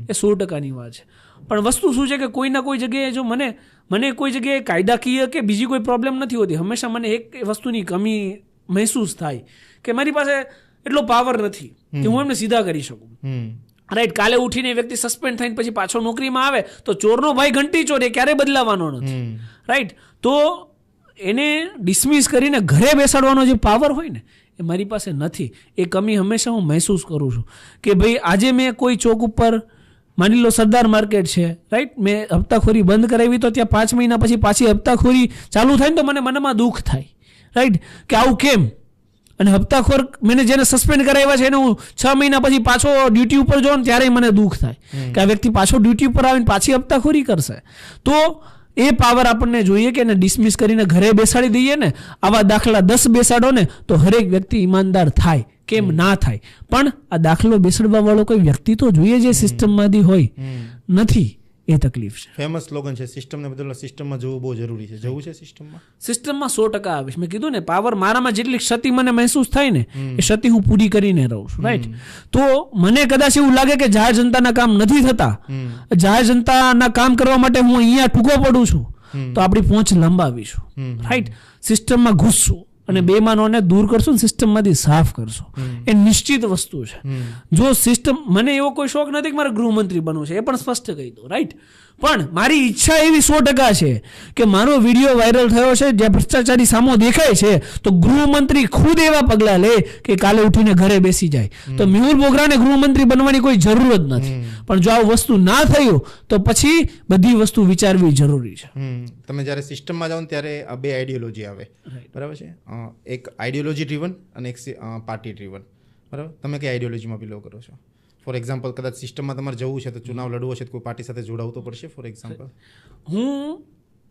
એ 100%ની વાત છે. પણ વસ્તુ શું છે કે કોઈના કોઈ જગ્યાએ જો મને કોઈ જગ્યાએ કાયદાકીય કે બીજી કોઈ પ્રોબ્લેમ નથી હોતી, હંમેશા મને એક વસ્તુની કમી મહેસૂસ થાય કે મારી પાસે એટલો પાવર નથી કે હું એમને સીધા કરી શકું, રાઈટ. કાલે ઉઠીને વ્યક્તિ સસ્પેન્ડ થઈને પછી પાછો નોકરીમાં આવે તો ચોરનો ભાઈ ઘંટી ચોર એ ક્યારેય બદલાવાનો નથી, રાઈટ. તો એને ડિસમિસ કરીને ઘરે બેસાડવાનો જે પાવર હોય ને એ મારી પાસે નથી. એ કમી હંમેશા હું મહેસૂસ કરું છું કે ભાઈ આજે મેં કોઈ ચોક ઉપર, માની લો સરદાર માર્કેટ છે, રાઈટ, મેં હપ્તાખોરી બંધ કરાવી તો ત્યાં 5 મહિના પછી પાછી હપ્તાખોરી ચાલુ થાય ને તો મને મનમાં દુઃખ થાય, રાઈટ, કે આવું કેમ. અને હપ્તાખોર મેં જેને સસ્પેન્ડ કરાવ્યા છે એને હું 6 મહિના પછી પાછો ડ્યુટી ઉપર જાઉં ત્યારે મને દુઃખ થાય કે આ વ્યક્તિ પાછો ડ્યુટી ઉપર આવીને પાછી હપ્તાખોરી કરશે. તો એ પાવર આપણને જોઈએ કે એને ડિસમિસ કરીને ઘરે બેસાડી દઈએ ને. આવા દાખલા 10 બેસાડો ને તો હરેક વ્યક્તિ ઈમાનદાર થાય, કેમ ના થાય. પણ આ દાખલો બેસાડવા વાળો કોઈ વ્યક્તિ તો જોઈએ જે સિસ્ટમમાંથી હોય, નથી. એ તકલીફ છે. ફેમસ સ્લોગન છે, સિસ્ટમને બદલવા સિસ્ટમમાં જવું બહુ જરૂરી છે. જવું છે સિસ્ટમમાં? સિસ્ટમમાં 100% આવીશ. મેં કીધું ને, પાવર મારામાં જેટલી ક્ષતિ મને મહેસૂસ થાય ને એ ક્ષતિ હું પૂરી કરીને રહું છું, રાઈટ. તો મને કદાચ એવું લાગે કે જાહેર જનતાના કામ નથી થતા, જાહેર જનતાના કામ કરવા માટે હું અહીંયા ટૂંકો પડું છું, તો આપણી પહોંચ લંબાવીશું, રાઈટ. સિસ્ટમમાં ઘૂસશું અને બેમાનોને દૂર કરશું ને સિસ્ટમમાંથી સાફ કરશું. એ નિશ્ચિત વસ્તુ છે. જો સિસ્ટમ, મને એવો કોઈ શોખ નથી કે મારે ગૃહમંત્રી બનવું છે, એ પણ સ્પષ્ટ કહી દો, રાઈટ. પણ મારી ઈચ્છા એવી 100% છે કે મારો વિડીયો વાયરલ થયો છે, જ્યાં ભ્રષ્ટાચારી સામો દેખાય છે, તો ગૃહમંત્રી ખુદ એવા પગલાં લે કે કાલે ઉઠીને ઘરે બેસી જાય. તો મેહુલ બોગરાને ગૃહમંત્રી બનવાની કોઈ જરૂર જ નથી. પણ જો આ વસ્તુ ના થયું તો પછી બધી વસ્તુ વિચારવી જરૂરી છે. તમે જ્યારે સિસ્ટમમાં જાઓ ત્યારે આ 2 આઈડિયોલોજી આવે, બરાબર છે. એક આઈડિયોલોજી ડ્રીવન અને એક પાર્ટી ડ્રીવન, બરાબર. તમે કઈ આઈડિયોલોજીમાં બિલોંગ કરો છો? ફોર એક્ઝામ્પલ, કદાચ સિસ્ટમમાં તમારે જવું છે તો ચુનાવ લડવો છે તો કોઈ પાર્ટી સાથે જોડાવું તો પડશે. ફોર એક્ઝામ્પલ, હું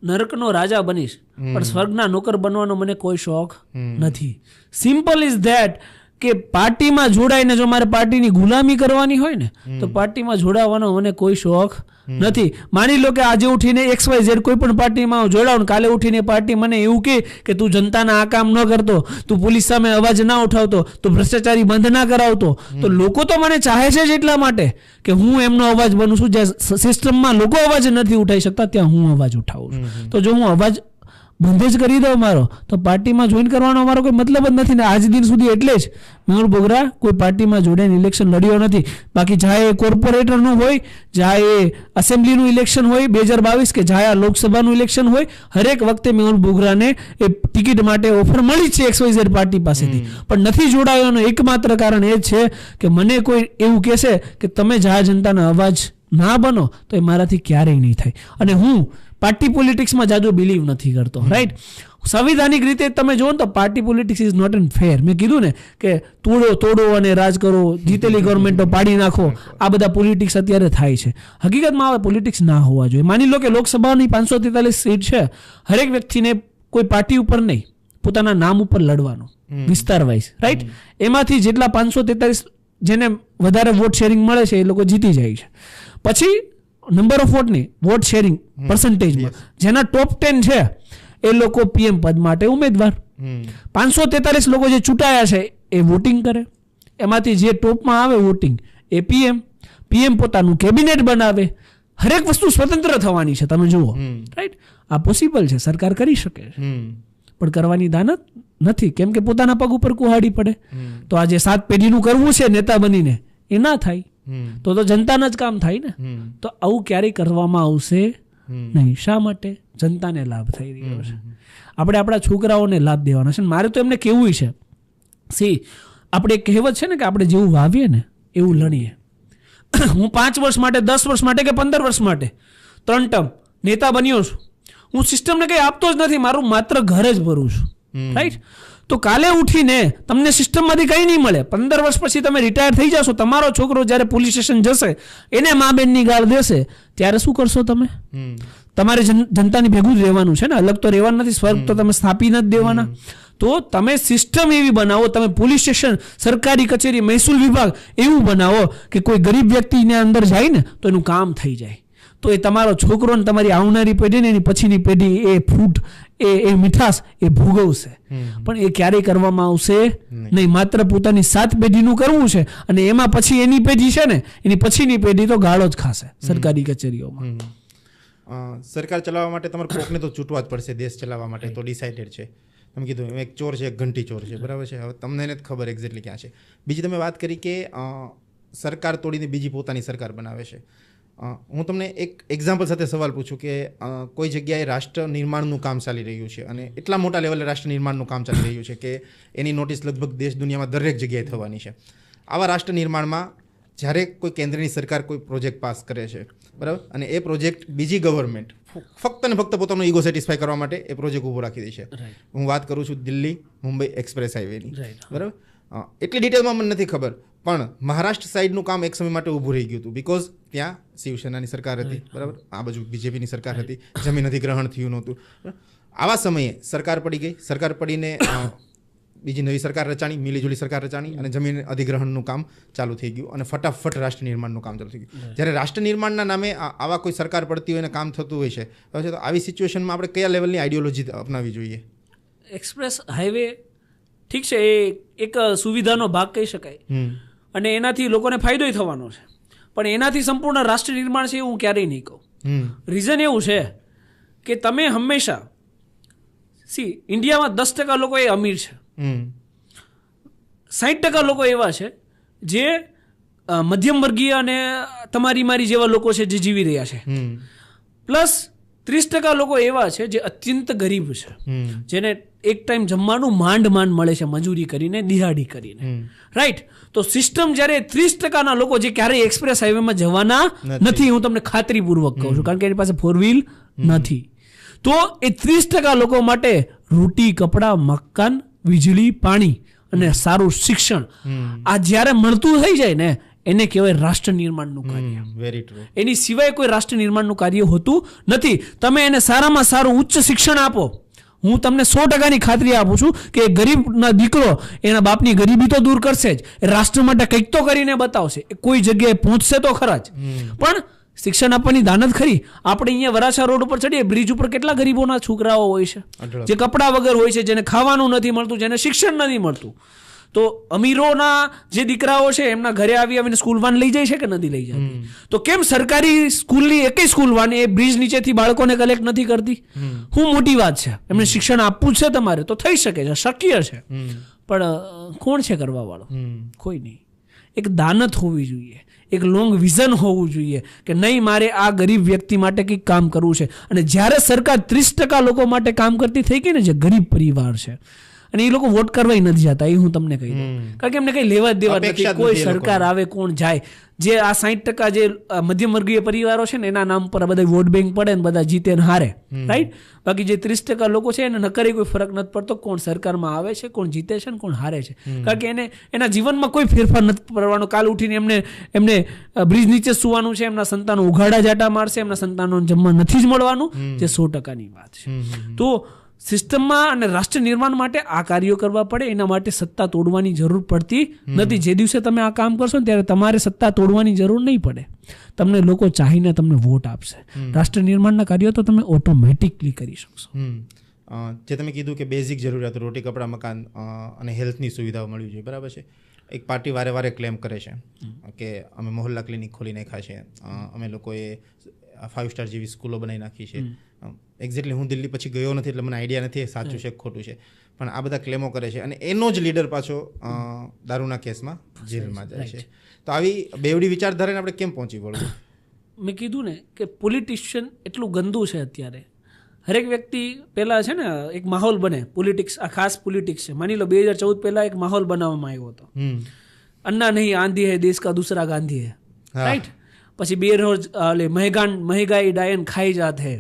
નરકનો રાજા બનીશ પણ સ્વર્ગના નોકર બનવાનો મને કોઈ શોખ નથી. સિમ્પલ ઇઝ ધેટ કે પાર્ટીમાં જોડાઈને જો મારે પાર્ટીની ગુલામી કરવાની હોય ને તો પાર્ટીમાં જોડાવાનો મને કોઈ શોખ નથી. માની લો કે આજે ઉઠીને XYZ કોઈ પણ પાર્ટીમાં જોડાવ, કાલે ઉઠીને પાર્ટી મને એવું કે તું જનતાના આ કામ ન કરતો, તું પોલીસ સામે અવાજ ના ઉઠાવતો, તું ભ્રષ્ટાચારી બંધ ના કરાવતો, તો લોકો તો મને ચાહે છે જ એટલા માટે કે હું એમનો અવાજ બનું છું. જ્યાં સિસ્ટમમાં લોકો અવાજ નથી ઉઠાવી શકતા ત્યાં હું અવાજ ઉઠાવું છું. તો જો હું અવાજ બંધ જ કરી દો મારો, તો પાર્ટીમાં જોઈન કરવાનો અમારો કોઈ મતલબ જ નથી. ને આજ દિન સુધી એટલે જ મેહુલ બોગરા કોઈ પાર્ટીમાં જોડાઈને ઇલેક્શન લડ્યો નથી. બાકી ચાહે એ કોર્પોરેટરનું હોય, ચાહે એ એસેમ્બલીનું ઇલેક્શન હોય 2022 કે ચાહે આ લોકસભાનું ઇલેક્શન હોય, હરેક વખતે મેહુલ બોગરાને એ ટિકિટ માટે ઓફર મળી છે XYZ પાર્ટી પાસેથી, પણ નથી જોડાયો. એનું એકમાત્ર કારણ એ જ છે કે મને કોઈ એવું કહેશે કે તમે જાહેર જનતાનો અવાજ ના બનો તો એ મારાથી ક્યારેય નહીં થાય. અને હું પાર્ટી પોલિટિક્સમાં જાજો બિલીવ નથી કરતો, રાઈટ. સંવિધાનિક રીતે તમે જુઓ ને તો party politics is not an fair. મેં કીધું ને કે તોડો અને રાજ કરો, જીતેલી ગવર્મેન્ટો પાડી નાખો, આ બધા પોલિટિક્સ અત્યારે થાય છે. હકીકતમાં આ પોલિટિક્સ ના હોવા જોઈએ. માની લો કે લોકસભાની 543 સીટ છે, હરેક વ્યક્તિને કોઈ પાર્ટી ઉપર નહીં, પોતાના નામ ઉપર લડવાનું, વિસ્તાર વાઇઝ, રાઈટ. એમાંથી જેટલા 543 જેને વધારે વોટ શેરિંગ મળે છે એ લોકો જીતી જાય છે. પછી નંબર ઓફ વોટ નહીં, વોટ શેરિંગ પર્સન્ટેજમાં જેના ટોપ 10 છે એ લોકો PM પદ માટે ઉમેદવાર. 543 લોકો જે ચૂંટાયા છે એ વોટિંગ કરે, એમાંથી જે ટોપમાં આવે વોટિંગ એ PM પોતાનું કેબિનેટ બનાવે. હરેક વસ્તુ સ્વતંત્ર થવાની છે, તમે જુઓ, રાઈટ. આ પોસિબલ છે, સરકાર કરી શકે છે, પણ કરવાની દાનત નથી, કેમ કે પોતાના પગ ઉપર કુહાડી પડે. તો આજે 7 પેઢીનું કરવું છે નેતા બનીને, એ ના થાય. તો જનતાના જ કામ થાય ને. તો આવું ક્યારેય કરવામાં આવશે નહીં. શા માટે? જનતાને લાભ થઈ રહ્યો છે. આપણે આપણા છોકરાઓને લાભ દેવાના છે. મારે તો એમને કેવું છે, આપણે એક કહેવત છે ને કે આપણે જેવું વાવીએ ને એવું લણીએ. હું 5 વર્ષ માટે, 10 વર્ષ માટે કે 15 વર્ષ માટે 3 ટર્મ નેતા બન્યો છું. હું સિસ્ટમને કંઈ આપતો જ નથી, મારું માત્ર ઘર જ ભરું છું, રાઈટ. તો કાલે ઉઠીને તમને સિસ્ટમમાંથી કંઈ નહીં મળે. 15 વર્ષ પછી તમે રિટાયર થઈ જશો, તમારો છોકરો જ્યારે પોલીસ સ્ટેશન જશે, એને મા બેનની ગાળ દેશે, ત્યારે શું કરશો તમે? તમારે જનતાની ભેગું જ રહેવાનું છે ને, અલગ તો રહેવાનું નથી. સ્વર્ગ તો તમે સ્થાપી નથી દેવાના. તો તમે સિસ્ટમ એવી બનાવો, તમે પોલીસ સ્ટેશન, સરકારી કચેરી, મહેસૂલ વિભાગ એવું બનાવો કે કોઈ ગરીબ વ્યક્તિને અંદર જાય ને તો એનું કામ થઈ જાય. તો એ તમારો છોકરો ને તમારી આવનારી પેઢી ને એની પછીની પેઢી એ ફ્રૂટ, એ મીઠાશ એ ભોગવશે. પણ એ ક્યારેય કરવામાં આવશે નહીં. માત્ર પોતાની 7 પેઢીનું કરવું છે, અને એમાં પછી એની પેઢી છે ને, એની પછીની પેઢી તો ગાળો જ ખાશે સરકારી કચેરીઓમાં. સરકાર ચલાવવા માટે તમારે કોકને તો ચૂંટવા જ પડશે. દેશ ચલાવવા માટે તો ડિસાઇડેડ છે. તમે કીધું એક ચોર છે, એક ઘંટી ચોર છે, બરાબર છે. હવે તમને નથી ખબર એક્ઝેક્ટલી ક્યાં છે. બીજી તમે વાત કરી કે સરકાર તોડીને બીજી પોતાની સરકાર બનાવે છે. હું તમને એક એક્ઝામ્પલ સાથે સવાલ પૂછું કે કોઈ જગ્યાએ રાષ્ટ્ર નિર્માણનું કામ ચાલી રહ્યું છે, અને એટલા મોટા લેવલે રાષ્ટ્ર નિર્માણનું કામ ચાલી રહ્યું છે કે એની નોટિસ લગભગ દેશ દુનિયામાં દરેક જગ્યાએ થવાની છે. આવા રાષ્ટ્ર નિર્માણમાં જ્યારે કોઈ કેન્દ્રની સરકાર કોઈ પ્રોજેક્ટ પાસ કરે છે, બરાબર, અને એ પ્રોજેક્ટ બીજી ગવર્મેન્ટ ફક્ત ને ફક્ત પોતાનો ઈગો સેટિસ્ફાય કરવા માટે એ પ્રોજેક્ટ ઊભો રાખી દે છે. હું વાત કરું છું દિલ્હી મુંબઈ એક્સપ્રેસ હાઈવેની, બરાબર. એટલી ડિટેલમાં મને નથી ખબર, પણ મહારાષ્ટ્ર સાઈડનું કામ એક સમય માટે ઊભું રહી ગયું હતું, બિકોઝ ત્યાં શિવસેનાની સરકાર હતી, બરાબર, આ બાજુ બીજેપીની સરકાર હતી, જમીન અધિગ્રહણ થયું નહોતું. આવા સમયે સરકાર પડી ગઈ, સરકાર પડીને બીજી નવી સરકાર રચાણી, મિલીજુલી સરકાર રચાણી, અને જમીન અધિગ્રહણનું કામ ચાલુ થઈ ગયું, અને ફટાફટ રાષ્ટ્ર નિર્માણનું કામ ચાલુ થઈ ગયું. જ્યારે રાષ્ટ્ર નિર્માણના નામે આવા કોઈ સરકાર પડતી હોય અને કામ થતું હોય છે, તો આવી સિચ્યુએશનમાં આપણે કયા લેવલની આઈડિયોલોજી અપનાવવી જોઈએ? એક્સપ્રેસ હાઈવે ઠીક છે, એ એક સુવિધાનો ભાગ કહી શકાય, અને એનાથી લોકોને ફાયદો થવાનો છે, પણ એનાથી સંપૂર્ણ રાષ્ટ્ર નિર્માણ છે એવું હું ક્યારેય નહીં કહું. રીઝન એવું છે કે તમે હંમેશા ઇન્ડિયામાં 10% લોકો એ અમીર છે, 60% લોકો એવા છે જે મધ્યમ વર્ગીય અને તમારી મારી જેવા લોકો છે જે જીવી રહ્યા છે, પ્લસ 30% લોકો એવા છે જે અત્યંત ગરીબ છે, જેને એક ટાઈમ જમવાનું માંડ મળે છે મજૂરી કરીને, દિહાડી કરીને, રાઈટ. તો સિસ્ટમ જ્યારે 30%ના લોકો જે ક્યારેય એક્સપ્રેસ હાઈવેમાં જવાના નથી, હું તમને ખાતરીપૂર્વક કહું છું, કારણ કે એની પાસે 4 વ્હીલ નથી, તો એ 30% લોકો માટે રોટી, કપડાં, મકાન, વીજળી, પાણી અને સારું શિક્ષણ આ જ્યારે મળતું થઈ જાય ને એને કહેવાય રાષ્ટ્ર નિર્માણનું કાર્ય. Very true. એની સિવાય કોઈ રાષ્ટ્ર નિર્માણનું કાર્ય હોતું નથી. તમે એને સારામાં સારું ઉચ્ચ શિક્ષણ આપો, હું તમને 100%ની ખાતરી આપું છું કે ગરીબના દીકરો એના બાપની ગરીબી તો દૂર કરશે જ, રાષ્ટ્ર માટે કંઈક તો કરીને બતાવશે, કોઈ જગ્યાએ પહોંચશે તો ખરા જ. પણ શિક્ષણ આપવાની દાનત ખરી. આપણે અહીંયા વરાછા રોડ ઉપર ચડીએ, બ્રિજ ઉપર કેટલા ગરીબોના છોકરાઓ હોય છે જે કપડા વગર હોય છે, જેને ખાવાનું નથી મળતું, જેને શિક્ષણ નથી મળતું. તો અમીરોના જે દીકરાઓ છે એમના ઘરે આવીને સ્કૂલ વાન લઈ જાય છે કે નથી લઈ જતી? તો કેમ સરકારી સ્કૂલની એકેય સ્કૂલ વાન એ બ્રિજ નીચેથી બાળકોને કલેક્ટ નથી કરતી? શું મોટી વાત છે? એમને શિક્ષણ આપવું છે તમારે તો થઈ શકે છે, શક્ય છે, પણ કોણ છે કરવા વાળો? કોઈ નહીં. એક દાનત હોવી જોઈએ, એક લોંગ વિઝન હોવું જોઈએ કે નહીં મારે આ ગરીબ વ્યક્તિ માટે કંઈક કામ કરવું છે. અને જ્યારે સરકાર 30% લોકો માટે કામ કરતી થઈ ગઈ ને, જે ગરીબ પરિવાર છે, અને એ લોકો વોટ કરવા નથી જતા, એ હું તમને કહી દઉં, કારણ કે એમને કઈ લેવા દેવા નથી. કોઈ સરકાર આવે કોણ જાય, જે આ 60% જે મધ્યમ વર્ગીય પરિવારો છે ને એના નામ પર બધા વોટ બેંક પડે ને બધા જીતે ને હારે, રાઈટ. બાકી જે 30% લોકો છે એને નકરી કોઈ ફરક નથી પડતો કોણ સરકારમાં આવે છે, કોણ જીતે છે ને કોણ હારે છે, કારણ કે એને એના જીવનમાં કોઈ ફેરફાર નથી પડવાનો. કાલ ઉઠીને એમને બ્રિજ નીચે સુવાનું છે, એમના સંતાનો ઉઘાડા જાટા મારશે, એમના સંતાનોને જમવા નથી જ મળવાનું, જે 100%ની વાત છે. તો સિસ્ટમમાં અને રાષ્ટ્ર નિર્માણ માટે આ કાર્યો કરવા પડે. એના માટે સત્તા તોડવાની જરૂર પડતી નથી. જે દિવસે તમે આ કામ કરશો ને ત્યારે તમારે સત્તા તોડવાની જરૂર નહીં પડે. તમને લોકો ચાહીને તમને વોટ આપશે. રાષ્ટ્ર નિર્માણના કાર્યો તો તમે ઓટોમેટિકલી કરી શકશો. જે તમે કીધું કે બેઝિક જરૂરિયાતો રોટી, કપડાં, મકાન અને હેલ્થની સુવિધાઓ મળવી જોઈએ, બરાબર છે. એક પાર્ટી વારે વારે ક્લેમ કરે છે કે અમે મોહલ્લા ક્લિનિક ખોલી નાખ્યા છે, અમે લોકોએ 5 સ્ટાર જેવી સ્કૂલો બનાવી નાખી છે. એક્ઝેક્ટલી હું દિલ્હી પછી ગયો નથી એટલે મને આઈડિયા નથી સાચું છે ખોટું છે, પણ આ બધા ક્લેમો કરે છે. અને એનો જ લીડર પાછો દારૂના કેસમાં જેલમાં જાય છે. તો આવી બેવડી વિચારધારાને આપણે કેમ પહોંચી વળવું? મેં કીધું ને કે પોલિટિશિયન એટલું ગંદુ છે અત્યારે. હરેક વ્યક્તિ પહેલાં છે ને એક માહોલ બને, પોલિટિક્સ, આ ખાસ પોલિટિક્સ છે. માની લો 2014 પહેલાં એક માહોલ બનાવવામાં આવ્યો હતો, અન્ના નહીં આંધી હૈ દેશ કા દૂસરા ગાંધી હૈ, રાઈટ. પછી બેરોજ મહેંગાઈ ડાયન ખાઈ જાત હૈ,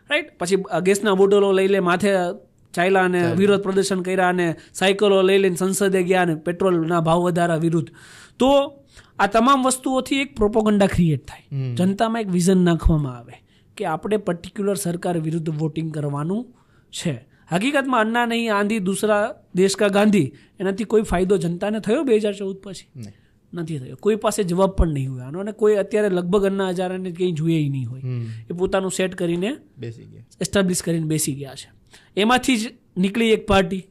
રાઈટ. પછી ગેસના બોટલો લઈ લે માથે ચાલ્યા અને વિરોધ પ્રદર્શન કર્યા, અને સાયકલો લઈ લઈને સંસદે ગયા અને પેટ્રોલના ભાવ વધારા વિરુદ્ધ. તો આ તમામ વસ્તુઓથી એક પ્રોપોગન્ડા ક્રિએટ થાય, જનતામાં એક વિઝન નાખવામાં આવે કે આપણે પર્ટિક્યુલર સરકાર વિરુદ્ધ વોટિંગ કરવાનું છે. હકીકતમાં અન્ના નહીં આંધી દૂસરા દેશ કા ગાંધી, એનાથી કોઈ ફાયદો જનતાને થયો 2014 પછી? નથી થયો. કોઈ પાસે જવાબ પણ નહીં હોય આનો, અને કોઈ અત્યારે લગભગ અન્ના હજારાને કંઈ જોઈએ નહીં હોય. એ પોતાનું સેટ કરીને બેસી ગયા, એસ્ટાબ્લિશ કરીને બેસી ગયા છે. એમાંથી જ નીકળી એક પાર્ટી,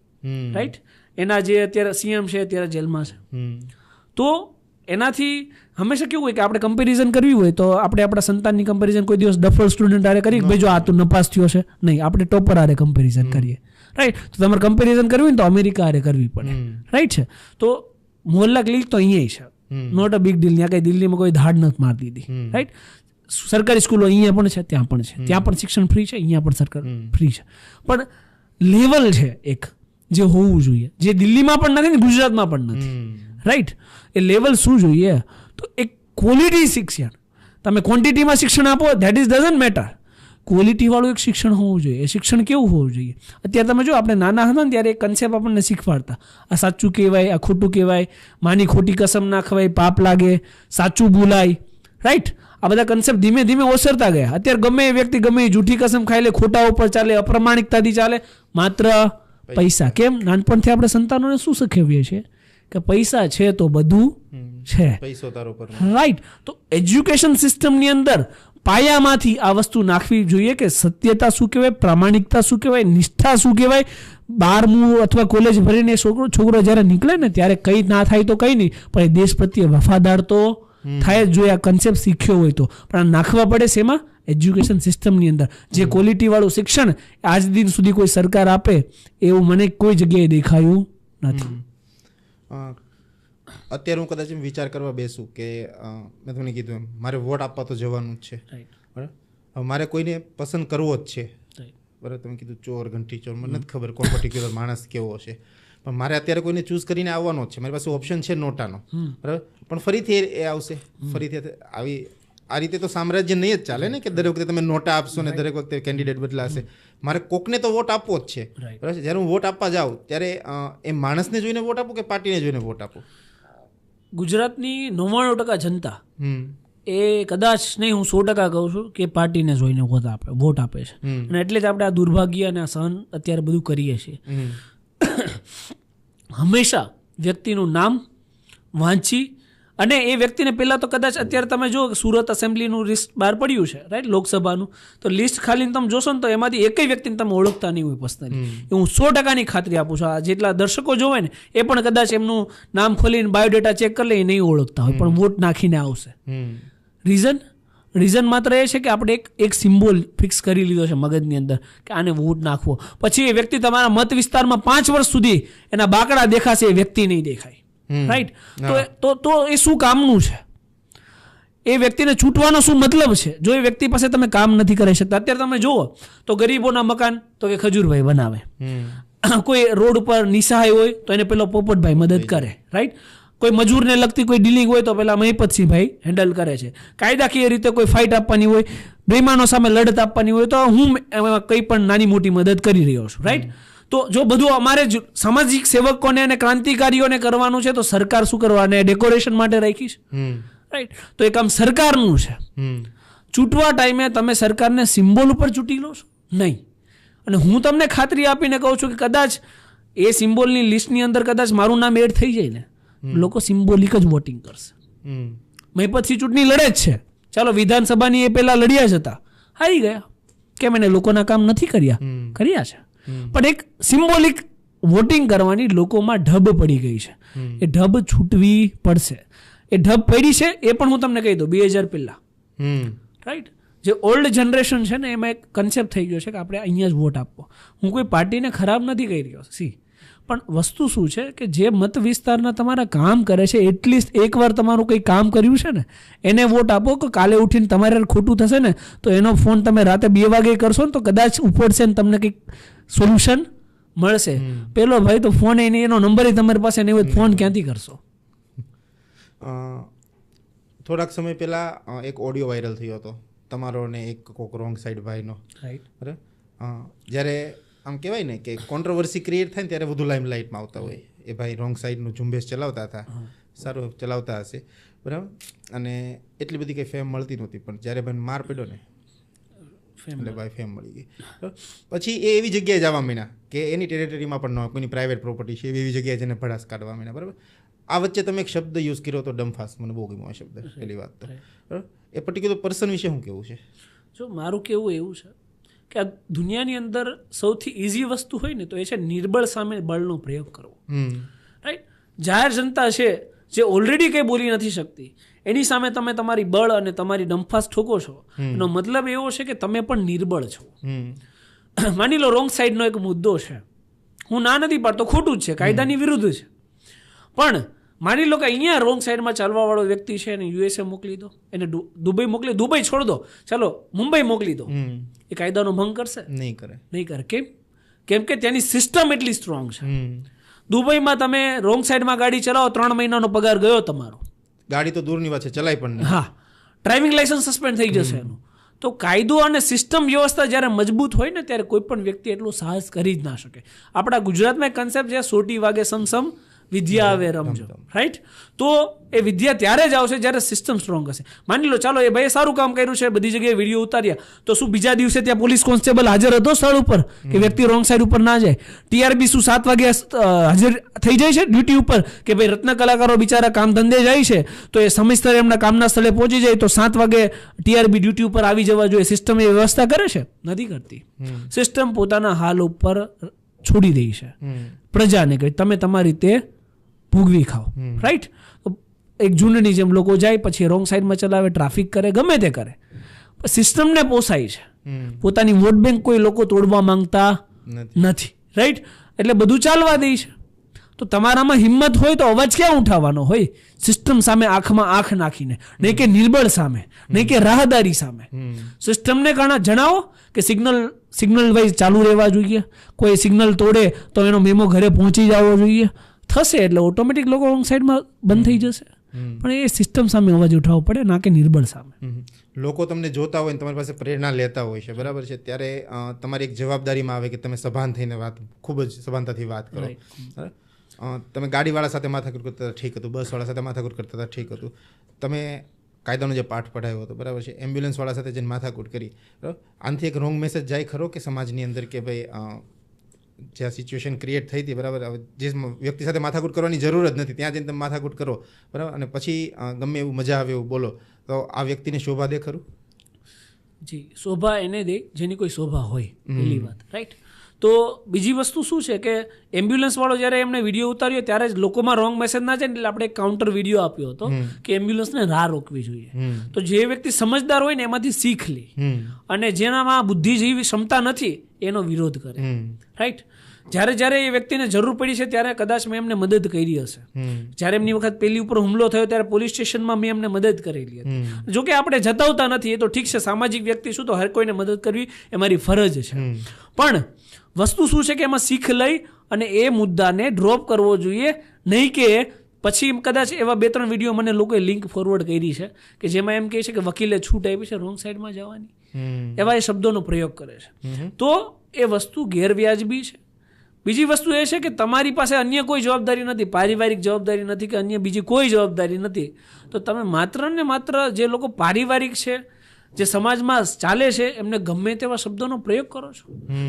રાઈટ. એના જે અત્યારે સીએમ છે અત્યારે જેલમાં છે. તો એનાથી હંમેશા કેવું હોય કે આપણે કમ્પેરિઝન કરવી હોય તો આપણે આપણા સંતાનની કમ્પેરિઝન કોઈ દિવસ ડફર સ્ટુડન્ટ આરે કરી, ભાઈ જો આ તો નપાસ થયો છે, નહીં. આપણે ટોપર આરે કમ્પેરિઝન કરીએ, રાઈટ. તો તમારે કમ્પેરિઝન કરવી હોય તો અમેરિકા આરે કરવી પડે, રાઈટ છે. તો મોહલ્લા ક્લિનિક તો અહીંયા છે, નોટ અ બિગ ડીલ. ત્યાં કંઈ દિલ્હીમાં કોઈ ધાડ નથી મારતી હતી, રાઈટ. સરકારી સ્કૂલો અહીંયા પણ છે, ત્યાં પણ છે, ત્યાં પણ શિક્ષણ ફ્રી છે, અહીંયા પણ સરકાર ફ્રી છે. પણ લેવલ છે એક જે હોવું જોઈએ, જે દિલ્હીમાં પણ નથી ને ગુજરાતમાં પણ નથી, રાઈટ. એ લેવલ શું જોઈએ? તો એક ક્વોલિટી શિક્ષણ. તમે ક્વોન્ટિટીમાં શિક્ષણ આપો, ધેટ ઇઝ ડઝન્ટ મેટર. ક્વોલિટીવાળું એક શિક્ષણ હોવું જોઈએ. એ શિક્ષણ કેવું હોવું જોઈએ? અત્યારે તમે જો આપણે નાના હતા ને ત્યારે એક કન્સેપ્ટ આપણને શીખવાડતા, આ સાચું કહેવાય, આ ખોટું કહેવાય, માની ખોટી કસમ ના ખવાય, પાપ લાગે, સાચું બોલાય, રાઈટ. આ બધા કન્સેપ્ટ ધીમે ધીમે ઓસરતા ગયા. અત્યારે ગમે એ વ્યક્તિ ગમે એ જૂઠી કસમ ખાઈ લે, ખોટા ઉપર ચાલે, અપ્રમાણિકતાથી ચાલે, માત્ર પૈસા. કેમ? નાનપણથી આપણે સંતાનોને શું શીખવીએ છીએ કે પૈસા છે તો બધું છે, રાઈટ. તો એજ્યુકેશન સિસ્ટમની અંદર પાયામાંથી આ વસ્તુ નાખવી જોઈએ કે સત્યતા શું કહેવાય, પ્રામાણિકતા શું કહેવાય, નિષ્ઠા શું કહેવાય. 12મું અથવા કોલેજ ભરીને છોકરો જ્યારે નીકળે ને ત્યારે કંઈ ના થાય તો કંઈ નહીં, પણ એ દેશ પ્રત્યે વફાદાર તો થાય જ જોઈએ. આ કન્સેપ્ટ શીખ્યો હોય તો. પણ આ નાખવા પડે શેમાં? એજ્યુકેશન સિસ્ટમની અંદર. જે ક્વોલિટીવાળું શિક્ષણ આજ દિન સુધી કોઈ સરકાર આપે એવું મને કોઈ જગ્યાએ દેખાયું નથી. અત્યારે હું કદાચ વિચાર કરવા બેસું કે મેં તમને કીધું એમ મારે વોટ આપવા તો જવાનું જ છે, બરાબર. હવે મારે કોઈને પસંદ કરવો જ છે, બરાબર. તમે કીધું ચોર, ઘંટી ચોર, મને નથી ખબર કોણ પર્ટિક્યુલર માણસ કેવો છે, પણ મારે અત્યારે કોઈને ચૂઝ કરીને આવવાનો જ છે. મારી પાસે ઓપ્શન છે નોટાનો, બરાબર. પણ ફરીથી એ આવશે, ફરીથી આવી. આ રીતે તો સામ્રાજ્ય નહીં જ ચાલે ને કે દરેક વખતે તમે નોટા આપશો ને દરેક વખતે કેન્ડિડેટ બદલાશે. મારે કોકને તો વોટ આપવો જ છે, બરાબર. જ્યારે હું વોટ આપવા જાઉં ત્યારે એ માણસને જોઈને વોટ આપું કે પાર્ટીને જોઈને વોટ આપું? ગુજરાતની 99% જનતા એ કદાચ નહીં, હું 100% કહું છું કે પાર્ટીને જોઈને વોટ આપે છે. અને એટલે જ આપણે આ દુર્ભાગ્ય અને આ સહન અત્યારે બધું કરીએ છીએ. હંમેશા વ્યક્તિનું નામ વાંચી અને એ વ્યક્તિને પહેલાં તો કદાચ અત્યારે તમે જો સુરત એસેમ્બલીનું લિસ્ટ બહાર પડ્યું છે રાઈટ, લોકસભાનું, તો લિસ્ટ ખાલી તમે જોશો ને તો એમાંથી એકય વ્યક્તિને તમે ઓળખતા નહીં હોય પર્સનલી. એ હું 100%ની ખાતરી આપું છું. આ જેટલા દર્શકો જોવે ને એ પણ કદાચ એમનું નામ ખોલીને બાયોડેટા ચેક કરી લે એ નહીં ઓળખતા હોય, પણ વોટ નાખીને આવશે. રીઝન માત્ર એ છે કે આપણે એક સિમ્બોલ ફિક્સ કરી લીધો છે મગજની અંદર કે આને વોટ નાખવો. પછી એ વ્યક્તિ તમારા મત વિસ્તારમાં 5 વર્ષ સુધી એના બાકડા દેખાશે, એ વ્યક્તિ નહીં દેખાય. રાઈટ, તો એ શું કામનું છે? એ વ્યક્તિને છૂટવાનો શું મતલબ છે જો એ વ્યક્તિ પાસે તમે કામ નથી કરી શકતા? અત્યારે તમે જુઓ તો ગરીબોના મકાન તો કે ખજૂરભાઈ બનાવે, કોઈ રોડ ઉપર નિસહાય હોય તો એને પેલો પોપટભાઈ મદદ કરે. રાઈટ, કોઈ મજૂરને લગતી કોઈ ડીલિંગ હોય તો પેલા મહિપતસિંહભાઈ હેન્ડલ કરે છે. કાયદાકીય રીતે કોઈ ફાઇટ આપવાની હોય, બેઈમાનો સામે લડત આપવાની હોય તો હું એમાં કંઈ પણ નાની મોટી મદદ કરી રહ્યો છું. રાઈટ, તો જો બધું અમારે સામાજિક સેવકોને અને ક્રાંતિકારીઓને કરવાનું છે તો સરકાર શું કરવાને ડેકોરેશન માટે રાખી છે. રાઈટ, તો એ કામ સરકારનું છે. ચૂંટવા ટાઈમે તમે સરકારને સિમ્બોલ ઉપર ચૂંટી લો છો નહીં. અને હું તમને ખાતરી આપીને કહું છું કે કદાચ એ સિમ્બોલની લિસ્ટની અંદર કદાચ મારું નામ એડ થઈ જાય ને, લોકો સિમ્બોલિક જ વોટિંગ કરશે. મહિપતસિંહ ચૂંટણી લડે જ છે, ચાલો વિધાનસભાની એ પહેલા લડ્યા જ હતા, હારી ગયા. કેમ? એને લોકોના કામ નથી કર્યા છે. પણ એક સિમ્બોલિક વોટિંગ કરવાની લોકોમાં ઢબ પડી ગઈ છે. એ ઢબ છૂટવી પડશે. એ ઢબ પડી છે એ પણ હું તમને કહી દઉં 2000 પહેલા. રાઈટ, જે ઓલ્ડ જનરેશન છે ને એમાં એક કન્સેપ્ટ થઈ ગયો છે કે આપણે અહીંયા જ વોટ આપવો. હું કોઈ પાર્ટીને ખરાબ નથી કહી રહ્યો સી, પણ વસ્તુ શું છે કે જે મત વિસ્તારના તમારા કામ કરે છે, એટલીસ્ટ એકવાર તમારું કંઈ કામ કર્યું છે ને એને વોટ આપો. કે કાલે ઉઠીને તમારે ખોટું થશે ને તો એનો ફોન તમે રાતે 2 વાગે કરશો ને તો કદાચ ઉપડશે ને તમને કંઈક સોલ્યુશન મળશે. પેલો ભાઈ તો ફોન એનો નંબર તમારી પાસે નહીં હોય, ફોન ક્યાંથી કરશો? થોડાક સમય પહેલા એક ઓડિયો વાયરલ થયો હતો તમારો ને એક કોક રોંગ સાઈડ ભાઈનો. રાઈટ, બરાબર. જ્યારે આમ કહેવાય ને કે કોન્ટ્રોવર્સી ક્રિએટ થાય ને ત્યારે વધુ લાઇમલાઇટમાં આવતા હોય. એ ભાઈ રોંગ સાઈડનું ઝુંબેશ ચલાવતા હતા, સારું ચલાવતા હશે, બરાબર. અને એટલી બધી કંઈ ફેમ મળતી નહોતી, પણ જ્યારે ભાઈ માર પડ્યો ને એટલે ભાઈ ફેમ મળી ગઈ. પછી એ એવી જગ્યાએ જવા માંડ્યા કે એની ટેરિટરીમાં પણ ન, કોઈની પ્રાઇવેટ પ્રોપર્ટી છે એવી જગ્યાએ જઈને ભડાસ કાઢવા માંડ્યા. બરાબર. આ વચ્ચે તમે એક શબ્દ યુઝ કર્યો તો ડમફાસ, મને બહુ ગમ્યો આ શબ્દ. પહેલી વાત તો બરાબર, એ પર્ટિક્યુલર પર્સન વિશે શું કહેવું છે? જો મારું કહેવું એવું છે કે આ દુનિયાની અંદર સૌથી ઇઝી વસ્તુ હોય ને તો એ છે નિર્બળ સામે બળનો પ્રયોગ કરવો. રાઈટ, જાહેર જનતા છે જે ઓલરેડી કંઈ બોલી નથી શકતી એની સામે તમે તમારી બળ અને તમારી ડંફાસ ઠોકો છો, એનો મતલબ એવો છે કે તમે પણ નિર્બળ છો. માની લો રોંગ સાઈડનો એક મુદ્દો છે, હું ના નથી પાડતો, ખોટું જ છે, કાયદાની વિરુદ્ધ છે, પણ માની લો કે અહીંયા રોંગ સાઈડમાં ચાલવાવાળો વ્યક્તિ છે એને યુએસએ મોકલી દો, એને દુબઈ મોકલી, દુબઈ છોડ દો, ચાલો મુંબઈ મોકલી દો, એ કાયદાનો ભંગ કરશે? નહીં કરે. કેમ કે ત્યાંની સિસ્ટમ એટલી સ્ટ્રોંગ છે. દુબઈમાં તમે રોંગ સાઈડમાં ગાડી ચલાવો 3 મહિનાનો પગાર ગયો તમારો. ગાડી તો દૂરની વાત છે, ચલાય પણ નહીં. હા, ડ્રાઇવિંગ લાયસન્સ સસ્પેન્ડ થઈ જશે એનું. તો કાયદો અને સિસ્ટમ વ્યવસ્થા જ્યારે મજબૂત હોય ને ત્યારે કોઈ પણ વ્યક્તિ એટલું સાહસ કરી જ ના શકે. આપણા ગુજરાતમાં એક કન્સેપ્ટ છે સોટી વાગે સમસમ વિદ્યા આવે રમજો. રાઈટ, તો એ વિદ્યા ત્યારે જ આવશે જ્યારે સિસ્ટમ સ્ટ્રોંગ હશે. માની લો ચાલો એ ભાઈએ સારું કામ કર્યું છે, બધી જગ્યાએ વિડીયો ઉતાર્યા, તો શું બીજા દિવસે ત્યાં પોલીસ કોન્સ્ટેબલ હાજર હતો સ્થળ ઉપર કે વ્યક્તિ રોંગ સાઈડ ઉપર ના જાય? ટીઆરબી શું 7 વાગે હાજર થઈ જાય છે ડ્યુટી ઉપર કે ભાઈ રત્ન કલાકારો બિચારા કામ ધંધે જાય છે તો એ સમયસર એમના કામના સ્થળે પહોંચી જાય તો 7 વાગે ટીઆરબી ડ્યુટી ઉપર આવી જવા જોઈએ? સિસ્ટમ એ વ્યવસ્થા કરે છે? નથી કરતી. સિસ્ટમ પોતાના હાલ ઉપર છોડી દઈ છે પ્રજાને કે તમે તમારી રીતે ભોગવી ખાઓ. રાઈટ, એક ઝુંડની જેમ લોકો જાય, પછી રોંગ સાઈડમાં ચલાવે, ટ્રાફિક કરે, ગમે તે કરે, સિસ્ટમને પોસાય છે. પોતાની વોટ બેંક કોઈ લોકો તોડવા માંગતા નથી. રાઈટ, એટલે બધું ચાલવા દે છે. તો તમારામાં હિંમત હોય તો અવાજ ક્યાં ઉઠાવવાનો હોય? સિસ્ટમ સામે આંખમાં આંખ નાખીને, નહીં કે નિર્બળ સામે, નહીં કે રાહદારી સામે. સિસ્ટમને જણાવો કે સિગ્નલ વાઇઝ ચાલુ રહેવા જોઈએ, કોઈ સિગ્નલ તોડે તો એનો મેમો ઘરે પહોંચી જવો જોઈએ. થશે એટલે ઓટોમેટિક લોકો રોંગ સાઈડમાં બંધ થઈ જશે. પણ એ સિસ્ટમ સામે અવાજ ઉઠાવવો પડે, ના કે નિર્બળ સામે. લોકો તમને જોતા હોય, તમારી પાસે પ્રેરણા લેતા હોય છે, બરાબર છે, ત્યારે તમારી એક જવાબદારીમાં આવે કે તમે સભાન થઈને વાત, ખૂબ જ સભાનતાથી વાત કરો. તમે ગાડીવાળા સાથે માથાકૂટ કરતા હતા, ઠીક હતું. બસવાળા સાથે માથાકૂટ કરતા હતા, ઠીક હતું. તમે કાયદાનો જે પાઠ પઢાયો હતો, બરાબર છે, એમ્બ્યુલન્સવાળા સાથે જઈને માથાકૂટ કરી, બરાબર. આનાથી એક રોંગ મેસેજ જાય ખરો કે સમાજની અંદર કે ભાઈ જે સિચ્યુએશન ક્રિએટ થઈ હતી બરાબર, જે વ્યક્તિ સાથે માથાકૂટ કરવાની જરૂર જ નથી ત્યાં જઈને તમે માથાકૂટ કરો બરાબર, અને પછી ગમે એવું મજા આવે એવું બોલો, તો આ વ્યક્તિને શોભા દે ખરું? જી, શોભા એને દે જેની કોઈ શોભા હોય, પહેલી વાત, રાઈટ. તો બીજી વસ્તુ શું છે કે એમ્બ્યુલન્સ વાળો જ્યારે એમને વિડીયો ઉતાર્યો ત્યારે જ લોકોમાં રોંગ મેસેજ ના જાય, એટલે આપણે કાઉન્ટર વિડીયો આપ્યો હતો કે એમ્બ્યુલન્સને રાહ રોકવી જોઈએ. તો જે વ્યક્તિ સમજદાર હોય ને એમાંથી શીખ લે, અને જેનામાં બુદ્ધિ જેવી ક્ષમતા નથી એનો વિરોધ કરે, રાઈટ. જ્યારે એ વ્યક્તિને જરૂર પડી છે ત્યારે કદાચ મેં એમને મદદ કરી હશે. જ્યારે એમની વખત પેલી ઉપર હુમલો થયો ત્યારે પોલીસ સ્ટેશનમાં મેં એમને મદદ કરેલી હતી. જોકે આપણે જતાવતા નથી, એ તો ઠીક છે, સામાજિક વ્યક્તિ શું તો હર કોઈને મદદ કરવી એ મારી ફરજ છે. પણ વસ્તુ શું છે કે એમાં શીખ લઈ અને એ મુદ્દાને ડ્રોપ કરવો જોઈએ નહીં, કે પછી કદાચ એવા 2-3 વિડીયો મને લોકોએ લિંક ફોરવર્ડ કરી છે કે જેમાં એમ કહે છે કે વકીલે છૂટ આપી છે રોંગ સાઈડમાં જવાની, એવા એ શબ્દોનો પ્રયોગ કરે છે. તો એ વસ્તુ ગેરવ્યાજબી છે. બીજી વસ્તુ એ છે કે તમારી પાસે અન્ય કોઈ જવાબદારી નથી, પારિવારિક જવાબદારી નથી કે અન્ય બીજી કોઈ જવાબદારી નથી, તો તમે માત્ર ને માત્ર જે લોકો પારિવારિક છે, જે સમાજમાં ચાલે છે, એમને ગમે તેવા શબ્દોનો પ્રયોગ કરો છો.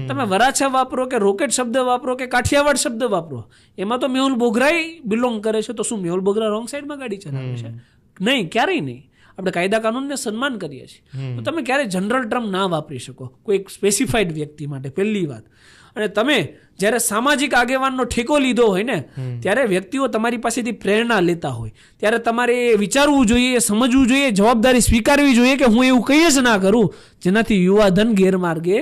તમે વરાછા વાપરો કે રોકેટ શબ્દ વાપરો કે કાઠિયાવાડ શબ્દ વાપરો, એમાં તો મેહુલ બોગરાઈ બિલોંગ કરે છે, તો શું મેહુલ બોગરા રોંગ સાઈડમાં ગાડી ચલાવે છે? નહીં, ક્યારેય નહીં. આપણે કાયદા કાનૂનને સન્માન કરીએ છીએ, તો તમે ક્યારેય જનરલ ટર્મ ના વાપરી શકો કોઈ એક સ્પેસિફાઈડ વ્યક્તિ માટે, પહેલી વાત. અને તમે જ્યારે સામાજિક આગેવાનનો ઠેકો લીધો હોય ને ત્યારે વ્યક્તિઓ તમારી પાસેથી પ્રેરણા લેતા હોય ત્યારે તમારે એ વિચારવું જોઈએ, સમજવું જોઈએ, જવાબદારી સ્વીકારવી જોઈએ કે હું એવું કંઈ જ ના કરું જેનાથી યુવાધન ગેરમાર્ગે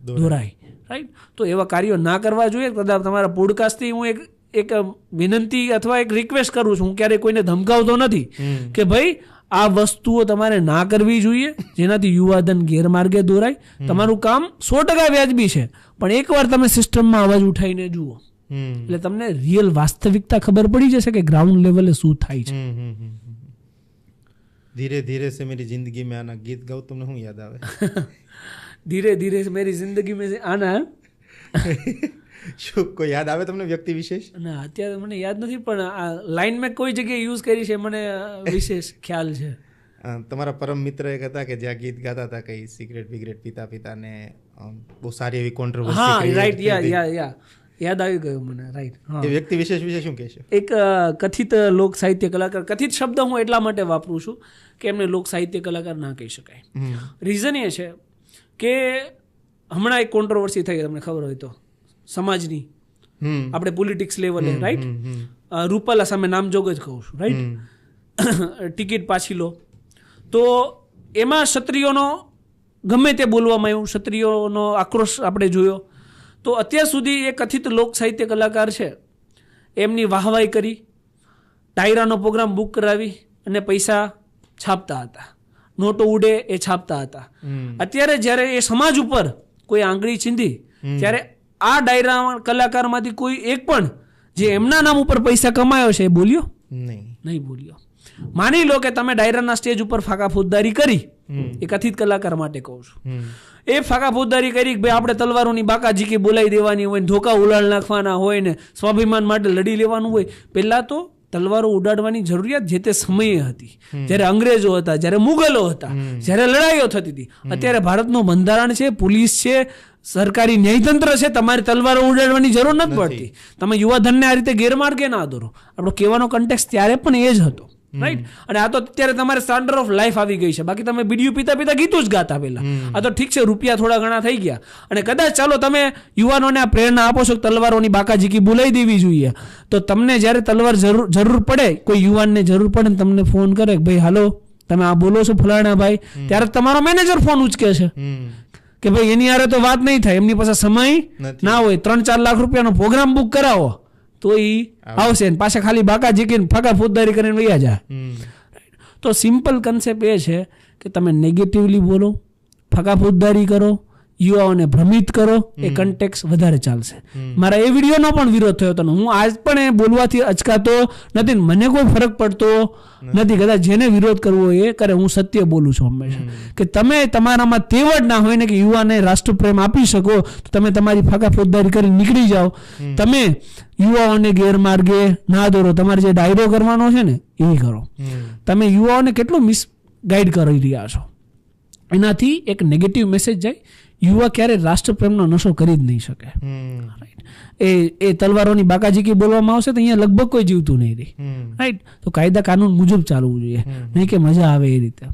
દોરાય, રાઈટ. તો એવા કાર્યો ના કરવા જોઈએ. કદાચ તમારા પોડકાસ્ટથી હું એક વિનંતી અથવા એક રિક્વેસ્ટ કરું છું, હું ક્યારેય કોઈને ધમકાવતો નથી કે ભાઈ આ વસ્તુઓ તમારે ના કરવી જોઈએ જેનાથી યુવાધન ગેરમાર્ગે દોરાય. તમારું કામ 100% વ્યાજબી છે, પણ એકવાર તમે સિસ્ટમમાં અવાજ ઉઠાવીને જુઓ એટલે તમને રિયલ વાસ્તવિકતા ખબર પડી જશે કે ગ્રાઉન્ડ લેવલે શું થાય છે. ધીરે ધીરે સે મેરી જિંદગી મેં આના ગીત ગાઉં, તમને શું યાદ આવે? ધીરે ધીરે મેરી જિંદગી મેં આના શું કોઈ યાદ આવે તમને વ્યક્તિ વિશેષ? ના, અત્યારે મને યાદ નથી, પણ આ લાઈન મેં કોઈ જગ્યાએ યુઝ કરી છે મને વિશેષ ખ્યાલ છે. તમારા પરમ મિત્ર એક હતા કે જ્યાં ગીત ગાતા હતા કઈ સિગરેટ બિગરેટ પીતા પીતા ને બહુ સારી એવી કોન્ટ્રોવર્સી. હા, રાઈટ, યાદ આવી ગયું મને, રાઈટ. એ વ્યક્તિ વિશેષ વિશે શું કહેશો? એક કથિત લોક સાહિત્ય કલાકાર, કથિત શબ્દ હું એટલા માટે વાપરું છું કે એમને લોક સાહિત્ય કલાકાર ના કહી શકાય. રીઝન એ છે કે હમણાં એક કોન્ટ્રોવર્સી થઈ, તમને ખબર હોય તો, સમાજની, આપણે પોલિટિક્સ લેવલે, રાઈટ. રૂપાલા સામે નામજોગ જ કહું છું, રાઈટ. ટિકિટ પાછી લો, તો એમાં ક્ષત્રિયોનો ગમે તે બોલવામાં આવ્યું, ક્ષત્રિયોનો આક્રોશ આપણે જોયો. તો અત્યાર સુધી એ કથિત લોક સાહિત્ય કલાકાર છે એમની વાહવાઈ કરી, ડાયરાનો પ્રોગ્રામ બુક કરાવી અને પૈસા છાપતા હતા, નોટો ઉડે એ છાપતા હતા. અત્યારે જ્યારે એ સમાજ ઉપર કોઈ આંગળી ચીંધી ત્યારે આ ડાયરા કલાકારમાંથી કોઈ એક પણ જે એમના નામ ઉપર પૈસા કમાયો છે એ બોલ્યો નહીં બોલ્યો. માની લો કે તમે ડાયરાના સ્ટેજ ઉપર ફાકા ફોજદારી કરી, એ કથિત કલાકાર માટે કહું છું, એ ફાકા ફોજદારી કરી ભાઈ આપણે તલવારોની બાકાજીકી બોલાવી દેવાની હોય, ધોકા ઉલાળ નાખવાના હોય ને સ્વાભિમાન માટે લડી લેવાનું હોય. પહેલાં તો તલવારો ઉડાડવાની જરૂરિયાત જે તે સમયે હતી, જ્યારે અંગ્રેજો હતા, જ્યારે મુગલો હતા, જ્યારે લડાઈઓ થતી હતી. અત્યારે ભારતનું બંધારણ છે, પોલીસ છે, સરકારી ન્યાયતંત્ર છે, તમારે તલવારો ઉડાડવાની જરૂર નથી પડતી. તમે યુવાધનને આ રીતે ગેરમાર્ગે ના દોરો. આપણો કહેવાનો કન્ટેક્સ ત્યારે પણ એ જ હતો, રાઈટ. અને આ તો અત્યારે તમારે સ્ટાન્ડર્ડ ઓફ લાઈફ આવી ગઈ છે. બાકી તમે બીડીયું પીતા પીતા ગીતું જ ગાતા પહેલા. આ તો ઠીક છે, રૂપિયા થોડા ઘણા થઈ ગયા, અને કદાચ ચાલો તમે યુવાનોને આ પ્રેરણા આપો છો તલવારોની બાકાજીકી બોલાવી દેવી જોઈએ, તો તમને જ્યારે તલવાર જરૂર પડે, કોઈ યુવાનને જરૂર પડે ને તમને ફોન કરે ભાઈ હાલો તમે આ બોલો છો ફલાણા ભાઈ, ત્યારે તમારો મેનેજર ફોન ઉચકે છે કે ભાઈ એની હારે તો વાત નહીં થાય, એમની પાસે સમય ના હોય, 3-4 લાખ રૂપિયાનો પ્રોગ્રામ બુક કરાવો તો એ આવશે, પાછા ખાલી બાકા જીકીને ફાકા ફોજદારી કરીને વૈયા જાય. તો સિમ્પલ કન્સેપ્ટ એ છે કે તમે નેગેટિવલી બોલો, ફાકા ફોજદારી કરો, યુવાઓને ભ્રમિત કરો, એ કન્ટેક્સ વધારે ચાલશે. મારા એ વિડીયોનો પણ વિરોધ થયો હતો ને હું આજ પણ એ બોલવાથી અચકાતો નથી, મને કોઈ ફરક પડતો નથી. કદાચ જેને વિરોધ કરવો એ કરે, હું સત્ય બોલું છું હંમેશા કે તમે તમારામાં તેવડ ના હોય ને કે યુવાને રાષ્ટ્રપ્રેમ આપી શકો, તો તમે તમારી ફાકા ફોજદારી કરીને નીકળી જાઓ. તમે યુવાઓને ગેરમાર્ગે ના દોરો, તમારે જે ડાયરો કરવાનો છે ને એ કરો. તમે યુવાઓને કેટલું મિસગાઈડ કરી રહ્યા છો, એનાથી એક નેગેટિવ મેસેજ જાય, યુવા ક્યારે રાષ્ટ્રપ્રેમનો નશો કરી જ નહીં શકે. એ તલવારોની બાકાજીકી બોલવામાં આવશે તો અહીંયા લગભગ કોઈ જીવતું નહીં રહી. રાઈટ. તો કાયદા કાનૂન મુજબ ચાલવું જોઈએ, નહીં કે મજા આવે એ રીતે.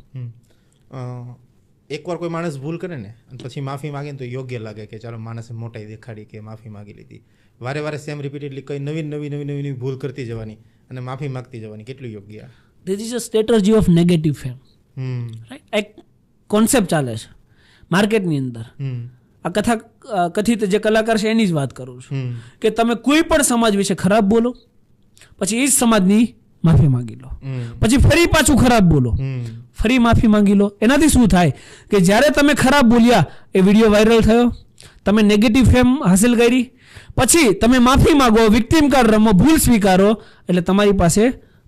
એકવાર કોઈ માણસ ભૂલ કરે ને અને પછી માફી માગે ને તો યોગ્ય લાગે કે ચાલો માણસે મોટાઈ દેખાડી કે માફી માગી લીધી. વારે વારે સેમ રિપીટેડલી કઈ નવી ભૂલ કરતી જવાની અને માફી માગતી જવાની કેટલું યોગ્ય? This is a strategy of negative fame. Right. એક કોન્સેપ્ટ ચાલે છે માર્કેટની અંદર. આ કથિત જે કલાકાર છે એની જ વાત કરું છું કે તમે કોઈ પણ સમાજ વિશે ખરાબ બોલો, પછી એ જ સમાજની માફી માંગી લો, પછી ફરી પાછું ખરાબ બોલો, ફરી માફી માંગી લો. એનાથી શું થાય કે જ્યારે તમે ખરાબ બોલ્યા એ વિડીયો વાયરલ થયો, તમે નેગેટિવ ફેમ હાસિલ કરી, પછી તમે માફી માંગો, વિક્ટિમ કાર્ડ રમો, ભૂલ સ્વીકારો, એટલે તમારી પાસે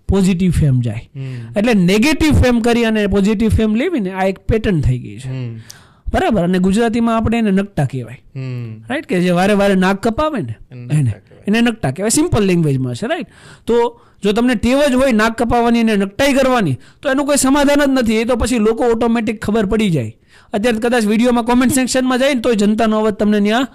પોઝિટિવ ફેમ જાય. એટલે નેગેટિવ ફેમ કરી અને પોઝિટિવ ફેમ લેવીને આ એક પેટર્ન થઈ ગઈ છે. બરાબર. અને ગુજરાતીમાં આપણે એને નકટા કહેવાય. રાઈટ. કે જે વારે વારે નાક કપાવે ને એને નકટા કહેવાય. સિમ્પલ લેંગ્વેજમાં છે. રાઈટ. તો જો તમને ટેવ જ હોય નાક કપાવવાની અને નકટાઈ કરવાની તો એનું કોઈ સમાધાન જ નથી. એ તો પછી લોકો ઓટોમેટિક ખબર પડી જાય. અત્યારે કદાચ વિડીયોમાં કોમેન્ટ સેક્શનમાં જાય ને તો જનતાનો અવાજ તમને ત્યાં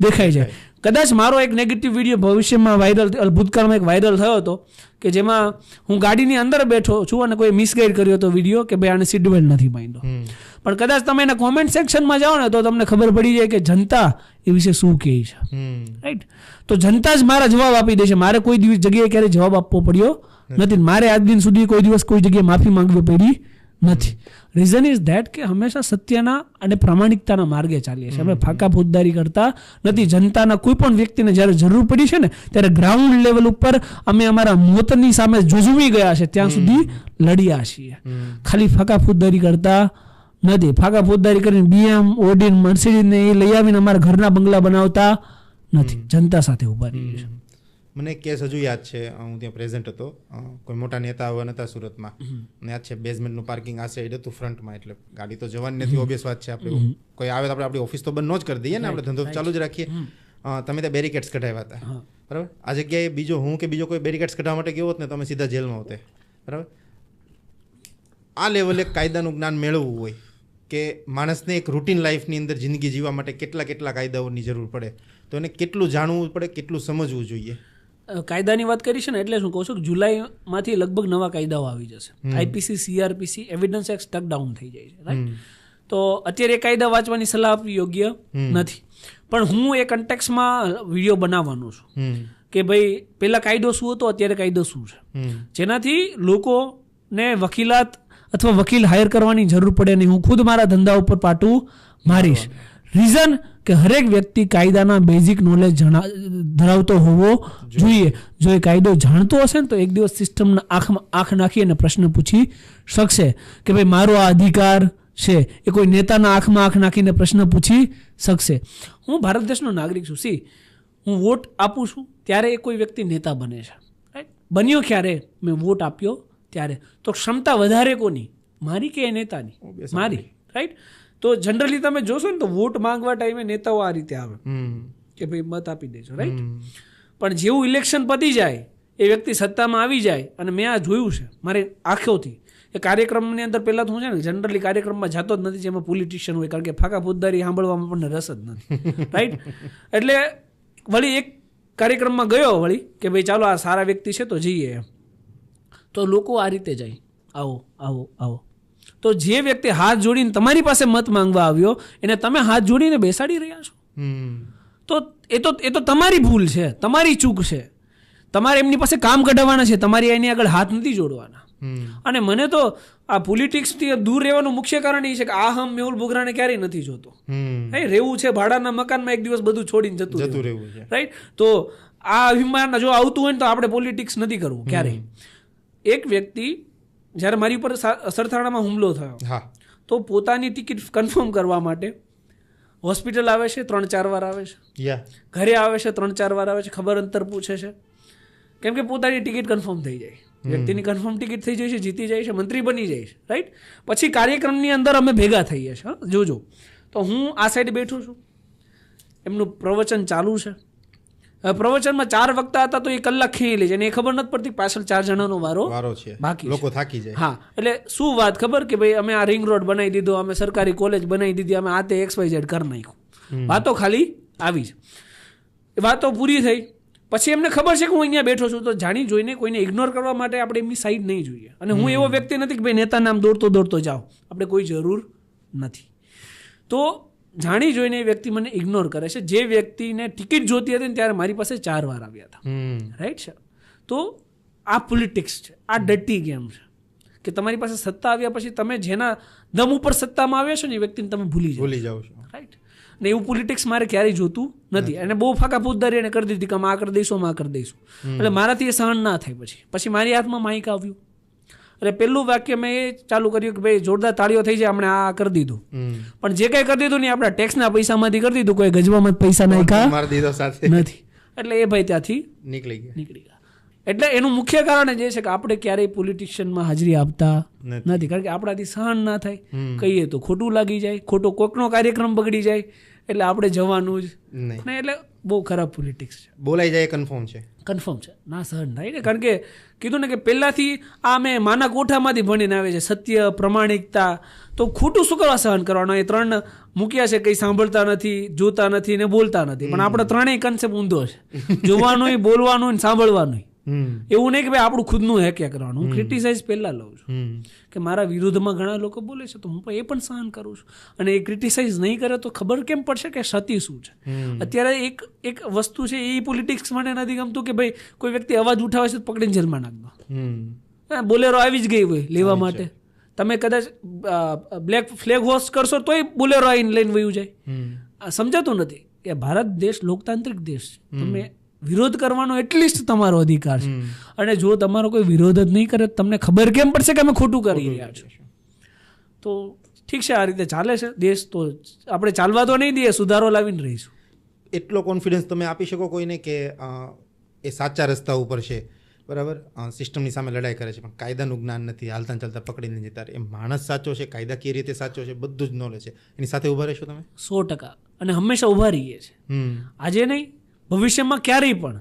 દેખાઈ જાય. કદાચ મારો એક નેગેટિવ વિડીયો ભવિષ્યમાં વાયરલ, ભૂતકાળમાં એક વાયરલ થયો હતો કે જેમાં હું ગાડીની અંદર બેઠો છું અને કોઈ મિસગાઈડ કર્યો હતો વિડીયો કે ભાઈ આને સીટ બેલ્ટ નથી બાંધ્યો. પણ કદાચ તમે એના કોમેન્ટ સેક્શનમાં જાઓ ને તો તમને ખબર પડી જાય કે જનતા એ વિશે શું કહે છે. રાઈટ. તો જનતા જ મારા જવાબ આપી દે છે. મારે કોઈ દિવસ જગ્યાએ ક્યારે જવાબ આપવો પડ્યો નથી. મારે આજ દિન સુધી કોઈ દિવસ કોઈ જગ્યાએ માફી માંગવી પડી નથી. રીઝન ઇઝ ધેટ કે હંમેશા સત્યના અને પ્રામાણિકતાના માર્ગે ચાલીએ છીએ. અમે ફાંકા ફોજદારી કરતા નથી. જનતાના કોઈ પણ વ્યક્તિને જ્યારે જરૂર પડી છે ને ત્યારે ગ્રાઉન્ડ લેવલ ઉપર અમે અમારા મોતની સામે ઝઝૂમી ગયા છે ત્યાં સુધી લડ્યા છીએ. ખાલી ફાંકા ફોજદારી કરતા નથી. ફાંકા ફોજદારી કરીને BM, ઓડી, મર્સિડીઝને એ લઈ આવીને અમારા ઘરના બંગલા બનાવતા નથી. જનતા સાથે ઉભા રહીએ છીએ. મને કેસ હજુ યાદ છે, હું ત્યાં પ્રેઝન્ટ હતો. કોઈ મોટા નેતા આવવાના હતા સુરતમાં, અને યાદ છે બેઝમેન્ટનું પાર્કિંગ આ સાઈડ હતું ફ્રન્ટમાં, એટલે ગાડી તો જવાની નથી. ઓબ્વિયસ વાત છે. આપણે કોઈ આવે તો આપણે આપણી ઓફિસ તો બંધ ન જ કરી દઈએ ને, આપણે ધંધો ચાલુ જ રાખીએ. તમે ત્યાં બેરિકેડ્સ કઢાવ્યા હતા. બરાબર. આ જગ્યાએ બીજો કોઈ બેરિકેડ્સ કઢાવવા માટે ગયો હોત ને તમે સીધા જેલમાં હોતે. બરાબર. આ લેવલે કાયદાનું જ્ઞાન મેળવવું હોય કે માણસને એક રૂટીન લાઈફની અંદર જિંદગી જીવવા માટે કેટલા કાયદાઓની જરૂર પડે, તો એને કેટલું જાણવું પડે, કેટલું સમજવું જોઈએ. કાયદાની વાત કરી છે ને એટલે શું કહું છું કે જુલાઈમાંથી લગભગ નવા કાયદાઓ આવી જશે. IPC, CRPC, evidence act stuck down થઈ જાય છે. રાઈટ. તો અત્યારે એ કાયદા વાંચવાની સલાહ આપવી યોગ્ય નથી. પણ હું એ કન્ટેક્સમાં વિડીયો બનાવવાનો છું કે ભાઈ પેલા કાયદો શું હતો, અત્યારે કાયદો શું છે, જેનાથી લોકોને વકીલાત અથવા વકીલ હાયર કરવાની જરૂર પડે નહીં. હું ખુદ મારા ધંધા ઉપર પાટું મારીશ. રીઝન કે હરેક વ્યક્તિ કાયદાના બેઝિક નોલેજ ધરાવતો હોવો જોઈએ. જો એ કાયદો જાણતો હશે ને તો એક દિવસ સિસ્ટમના આંખ નાખી અને પ્રશ્ન પૂછી શકશે કે ભાઈ મારો આ અધિકાર છે. એ કોઈ નેતાના આંખમાં આંખ નાખીને પ્રશ્ન પૂછી શકશે. હું ભારત દેશનો નાગરિક છું. હું વોટ આપું છું ત્યારે એ કોઈ વ્યક્તિ નેતા બને છે. રાઈટ. બન્યો ક્યારે? મેં વોટ આપ્યો ત્યારે. તો ક્ષમતા વધારે કોની? મારી કે એ નેતાની? મારી. રાઈટ. તો જનરલી તમે જોશો ને તો વોટ માંગવા ટાઈમે નેતાઓ આ રીતે આવે કે ભાઈ મત આપી દેજો. રાઈટ. પણ જેવું ઇલેક્શન પતી જાય, એ વ્યક્તિ સત્તામાં આવી જાય, અને મેં આ જોયું છે મારે આંખોથી. એ કાર્યક્રમની અંદર પહેલાં તો હું છે ને જનરલી કાર્યક્રમમાં જતો જ નથી જેમાં પોલિટિશિયન હોય, કારણ કે ફાંકા ફોજદારી સાંભળવામાં પણ રસ જ નથી. રાઈટ. એટલે વળી એક કાર્યક્રમમાં ગયો વળી કે ભાઈ ચાલો આ સારા વ્યક્તિ છે તો જઈએ એમ. તો લોકો આ રીતે જાય, આવો આવો આવો. તો જે વ્યક્તિ હાથ જોડીને તમારી પાસે મત માંગવા આવ્યો એને તમે હાથ જોડીને બેસાડી રહ્યા છો, તો એ તો તમારી ભૂલ છે, તમારી ચૂક છે. તમારે એમની પાસે કામ કઢાવવાના છે, તમારી એની આગળ હાથ નથી જોડવાના. અને મને તો આ પોલિટિક્સથી દૂર રહેવાનું મુખ્ય કારણ એ છે કે આ મેહુલ બોગરાને ક્યારેય નથી જોતો. રહેવું છે ભાડાના મકાનમાં, એક દિવસ બધું છોડીને જતું રહેવું છે. રાઈટ. તો આ અભિમાન જો આવતું હોય ને તો આપણે પોલિટિક્સ નથી કરવું ક્યારેય. એક વ્યક્તિ જ્યારે મારી ઉપર સરથાણામાં હુમલો થયો તો પોતાની ટિકિટ કન્ફર્મ કરવા માટે હોસ્પિટલ આવે છે, 3-4 વાર આવે છે, ઘરે આવે છે, 3-4 વાર આવે છે, ખબર અંતર પૂછે છે, કેમ કે પોતાની ટિકિટ કન્ફર્મ થઈ જાય. વ્યક્તિની કન્ફર્મ ટિકિટ થઈ જાય છે, જીતી જાય છે, મંત્રી બની જાય છે. રાઈટ. પછી કાર્યક્રમની અંદર અમે ભેગા થઈએ છીએ. જોજો. તો હું આ સાઈડ બેઠું છું, એમનું પ્રવચન ચાલુ છે, પ્રવચનમાં 4 વક્તા હતા તો એ કલાક ખેંચી લે છે અને એ ખબર નથી પડતી પાછળ 4 જણાનો વારો છે, બાકી લોકો થાકી જાય. હા, એટલે શું વાત ખબર કે ભાઈ અમે આ રિંગ રોડ બનાવી દીધો, અમે સરકારી કોલેજ બનાવી દીધી, અમે આ તે XYZ કરી નાખ્યું. વાતો ખાલી આવી જ, વાતો પૂરી થઈ. પછી એમને ખબર છે કે હું અહીંયા બેઠો છું, તો જાણી જોઈને કોઈને ઇગ્નોર કરવા માટે આપણે એમની સાઈડ નહીં જોઈએ. અને હું એવો વ્યક્તિ નથી કે ભાઈ નેતા નામ દોડતો જાઓ, આપણે કોઈ જરૂર નથી. તો જાણી જોઈને એ વ્યક્તિ મને ઇગ્નોર કરે છે. જે વ્યક્તિને ટિકિટ જોતી હતી ને ત્યારે મારી પાસે 4 વાર આવ્યા હતા. રાઈટ છે. તો આ પોલિટિક્સ છે, આ ડટી ગેમ છે કે તમારી પાસે સત્તા આવ્યા પછી તમે જેના દમ ઉપર સત્તામાં આવ્યા છો ને એ વ્યક્તિને તમે ભૂલી જાઓ છો. રાઈટ. ને એવું પોલિટિક્સ મારે ક્યારેય જોતું નથી. અને બહુ ફાકા ફૂદદારી એને કરી દીધી કે અમે આ કરી દઈશું, અમે આ કરી દઈશું. એટલે મારાથી એ સહન ના થાય. પછી મારી હાથમાં માઇક આવ્યું. એટલે પહેલું વાક્ય મેં એ ચાલુ કર્યું કે ભાઈ જોરદાર તાળીઓ થઈ જાય, આપણે આ કરી દીધું. પણ જે કંઈ કરી દીધું ને આપણે ટેક્સના પૈસામાંથી કરી દીધું, કોઈ ગજવામાં પૈસા નાખ્યા નથી. એટલે એ ભાઈ ત્યાંથી નીકળી ગયા. એટલે એનું મુખ્ય કારણ જે છે કે આપણે ક્યારેય પોલિટિશિયનમાં હાજરી આપતા નથી, કારણ કે આપણાથી સહન ના થાય. કહીએ તો ખોટું લાગી જાય, ખોટો કોઈકનો કાર્યક્રમ બગડી જાય, એટલે આપણે જવાનું જ નહીં. એટલે બહુ ખરાબ પોલિટિક્સ છે. બોલાઈ જાય કન્ફર્મ છે, ના સહન થાય ને. કારણ કે કીધું ને કે પહેલાથી આ મેં માના કોઠામાંથી ભણીને આવે છે, સત્ય, પ્રમાણિકતા. તો ખોટું શું કરવા સહન કરવાનું? એ 3 મૂક્યા છે, કંઈ સાંભળતા નથી, જોતા નથી ને બોલતા નથી. પણ આપણે 3 કન્સેપ્ટ ઊંધો છે, જોવાનું, બોલવાનું, સાંભળવાનું. એવું નહીં કે ભાઈ આપણું ખુદનું હેક્યા કરવાનું. હું ક્રિટિસાઇઝ પહેલા લઉં છું કે મારા વિરુદ્ધમાં ઘણા લોકો બોલે છે તો હું એ પણ સહન કરું છું. અને એ ક્રિટિસાઇઝ નહીં કરે તો ખબર કેમ પડશે કે સતી શું છે? અત્યારે એક વસ્તુ છે, એ પોલિટિક્સ મને નથી ગમતું કે ભાઈ કોઈ વ્યક્તિ અવાજ ઉઠાવે છે તો પકડીને જેલમાં નાખ દો. બોલેરો આવી જ ગઈ હોય લેવા માટે, તમે કદાચ બ્લેક ફ્લેગ હોસ્ટ કરશો તોય બોલેરો આવીને લઈને વયું જાય. સમજાતું નથી કે ભારત દેશ લોકતાંત્રિક દેશ છે. તમે વિરોધ કરવાનો એટલીસ્ટ તમારો અધિકાર છે. અને જો તમારો કોઈ વિરોધ જ નહીં કરે તમને ખબર કેમ પડશે કે અમે ખોટું કરી રહ્યા છો? તો ઠીક છે, આ રીતે ચાલે છે દેશ. તો આપણે ચાલવા તો નહીં દઈએ, સુધારો લાવીને રહીશું. એટલો કોન્ફિડન્સ તમે આપી શકો કોઈને કે એ સાચા રસ્તા ઉપર છે, બરાબર, સિસ્ટમની સામે લડાઈ કરે છે, પણ કાયદાનું જ્ઞાન નથી, હાલતા ચાલતા પકડીને જતા રહે. એ માણસ સાચો છે, કાયદાકીય રીતે સાચો છે, બધું જ નોલેજ છે, એની સાથે ઊભા રહેશો તમે? 100%. અને હંમેશા ઊભા રહીએ છીએ, આજે નહીં, ભવિષ્યમાં ક્યારેય પણ.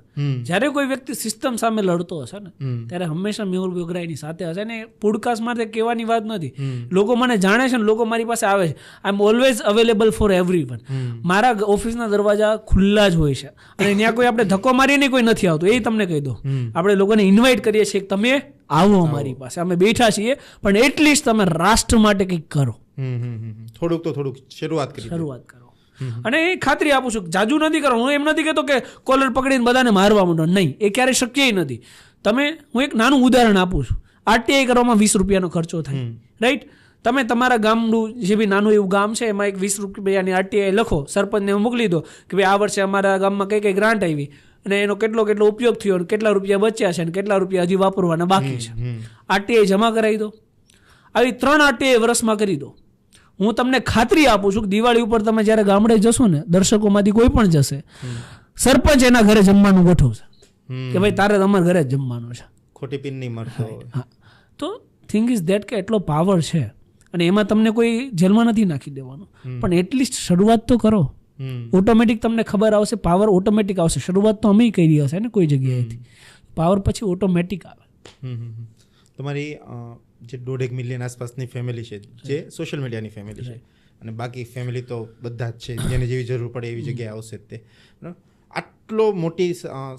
જ્યારે કોઈ વ્યક્તિ સિસ્ટમ સામે લડતો હશે ને ત્યારે હંમેશા મેહુલ બોગરા એની સાથે હશે. ને પોડકાસ્ટ માટે કહેવાની વાત નથી, લોકો મને જાણે છે ને લોકો મારી પાસે આવે છે. I am always available for everyone. મારા ઓફિસના દરવાજા ખુલ્લા જ હોય છે અને ત્યાં કોઈ આપણે ધક્કો મારીને કોઈ નથી આવતું, એ તમને કહી દો. આપણે લોકોને ઇન્વાઇટ કરીએ છીએ કે તમે આવો અમારી પાસે, અમે બેઠા છીએ, પણ એટલીસ્ટ તમે રાષ્ટ્ર માટે કંઈક કરો. થોડુંક શરૂઆત કરો. અને એ ખાતરી આપું છું, જાજુ નથી કરો. હું એમ નથી કહેતો કે કોલર પકડીને બધાને મારવા માંડો, નહીં, એ ક્યારેય શક્ય નથી. હું એક નાનું ઉદાહરણ આપું છું. RTI કરવામાં 20 રૂપિયાનો ખર્ચો થાય, રાઈટ? તમે તમારા ગામનું જે બી નાનું એવું ગામ છે એમાં એક 20 રૂપિયાની RTI લખો, સરપંચને મોકલી દો કે ભાઈ આ વર્ષે અમારા ગામમાં કઈ ગ્રાન્ટ આવી અને એનો કેટલો ઉપયોગ થયો, કેટલા રૂપિયા બચ્યા છે અને કેટલા રૂપિયા હજી વાપરવાના બાકી છે. RTI જમા કરાવી દો. આવી 3 RTI વર્ષમાં કરી દો. હું તમને ખાતરી આપું છું કે દિવાળી ઉપર તમે જ્યારે ગામડે જશો ને, દર્શકોમાંથી કોઈ પણ જશે, સરપંચ એના ઘરે જમવાનું ગોઠવશે કે ભાઈ તારે તમારા ઘરે જ જમવાનું છે, ખોટી પિન નહીં મળતો. તો થિંગ ઇઝ ધેટ કે એટલો પાવર છે અને એમાં તમને કોઈ જેલમાં નથી નાખી દેવાનું, પણ એટલીસ્ટ શરૂઆત તો કરો. ઓટોમેટિક તમને ખબર આવશે, પાવર ઓટોમેટિક આવશે. શરૂઆત તો અમે કરી હશે ને કોઈ જગ્યાએથી, પાવર પછી ઓટોમેટિક આવે. તમારી જે 1.5 મિલિયન આસપાસની ફેમિલી છે, જે સોશિયલ મીડિયાની ફેમિલી છે, અને બાકી ફેમિલી તો બધા જ છે, જેને જેવી જરૂર પડે એવી જગ્યાએ આવશે જ તે. આટલો મોટી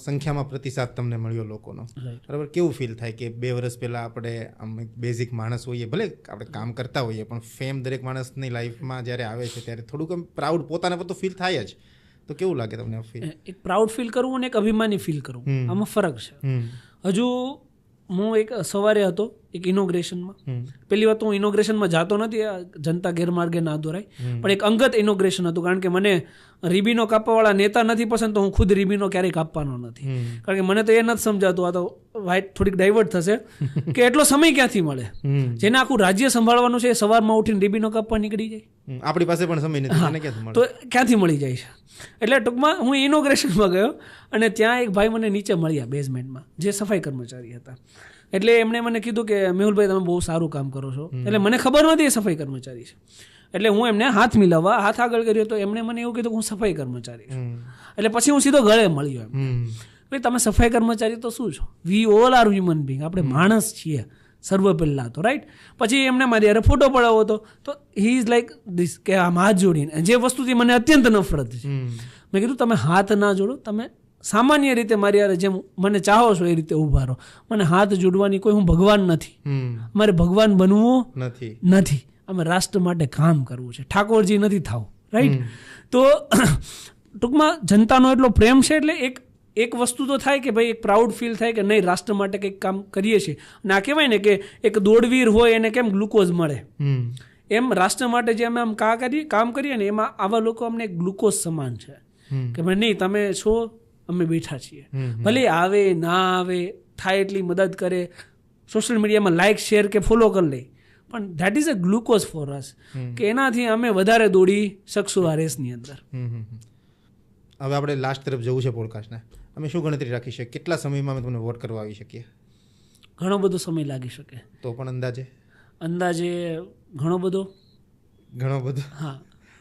સંખ્યામાં પ્રતિસાદ તમને મળ્યો લોકોનો, બરાબર, કેવું ફીલ થાય કે 2 વર્ષ પહેલાં આપણે આમ બેઝિક માણસ હોઈએ, ભલે આપણે કામ કરતા હોઈએ, પણ ફેમ દરેક માણસની લાઈફમાં જ્યારે આવે છે ત્યારે થોડુંક આમ પ્રાઉડ પોતાને પર તો ફીલ થાય જ. તો કેવું લાગે તમને ફીલ? એક પ્રાઉડ ફીલ કરવું અને એક અભિમાની ફીલ કરવું, આમાં ફરક છે. હજુ હું એક સવારે હતો એક ઇનોગ્રેશનમાં. પહેલી વાત તો હું ઇનોગ્રેશનમાં જતો નથી, જનતા ગેરમાર્ગે ના દોરાય, પણ એક અંગત ઇનોગ્રેશન હતું. કારણ કે મને રીબીનો કાપવાવાળા નેતા નથી પસંદ, તો હું ખુદ રીબીનો ક્યારેય કાપવાનો નથી. કારણ કે મને તો એ નથી સમજાતું, આ તો વાઇટ થોડીક ડાયવર્ટ થશે કે એટલો સમય ક્યાંથી મળે? જેને આખું રાજ્ય સંભાળવાનું છે એ સવારમાં ઉઠીને રીબીનો કાપવા નીકળી જાય. આપણી પાસે પણ સમય નથી, તો ક્યાંથી મળી જાય છે? એટલે ટૂંકમાં હું ઇનોગ્રેશનમાં ગયો અને ત્યાં એક ભાઈ મને નીચે મળ્યા બેઝમેન્ટમાં, જે સફાઈ કર્મચારી હતા. એટલે એમણે મને કીધું કે મેહુલભાઈ તમે બહુ સારું કામ કરો છો. એટલે મને ખબર નહોતી એ સફાઈ કર્મચારી છે. એટલે હું એમને હાથ મિલાવવા હાથ આગળ કર્યો તો એમણે મને એવું કીધું કે હું સફાઈ કર્મચારી છું. એટલે પછી હું સીધો ગળે મળ્યો એમ, ભાઈ તમે સફાઈ કર્મચારી તો શું છો? We all are human being, આપણે માણસ છીએ સર્વ પહેલાં તો, રાઈટ. પછી એમને મારી યારે ફોટો પડાવો હતો તો હી ઇઝ લાઈક ધીસ કે આમ હાથ જોડીને, જે વસ્તુથી મને અત્યંત નફરત છે. મેં કીધું તમે હાથ ના જોડો, તમે સામાન્ય રીતે મારી યારે જેમ મને ચાહો છો એ રીતે ઊભા રહો. મને હાથ જોડવાની કોઈ, હું ભગવાન નથી, મારે ભગવાન બનવું નથી, અમે રાષ્ટ્ર માટે કામ કરવું છે, ઠાકોરજી નથી થવું, રાઈટ. તો ટૂંકમાં જનતાનો એટલો પ્રેમ છે એટલે એક વસ્તુ તો થાય કે ભાઈ એક પ્રાઉડ ફીલ થાય કે નહીં રાષ્ટ્ર માટે કંઈક કામ કરીએ છીએ. અને આ કહેવાય ને કે એક દોડવીર હોય એને કેમ ગ્લુકોઝ મળે, એમ રાષ્ટ્ર માટે જે અમે આમ કામ કરીએ ને એમાં આવા લોકો અમને ગ્લુકોઝ સમાન છે કે ભાઈ નહીં તમે છો, અમે બેઠા છીએ, ભલે આવે ના આવે, થાય એટલી મદદ કરે, સોશિયલ મીડિયામાં લાઇક શેર કે ફોલો કરી લે, પણ that is a glucose for us કે એનાથી અમે વધારે દોડી શકશું આ રેસની અંદર. હવે આપણે લાસ્ટ તરફ જવું છે પોડકાસ્ટના. અમે શું ગણતરી રાખી શકીએ કેટલા સમયમાં અમે તમને વોટ કરવા આવી શકીએ? ઘણો બધો સમય લાગી શકે. તો પણ અંદાજે ઘણો બધો. હા,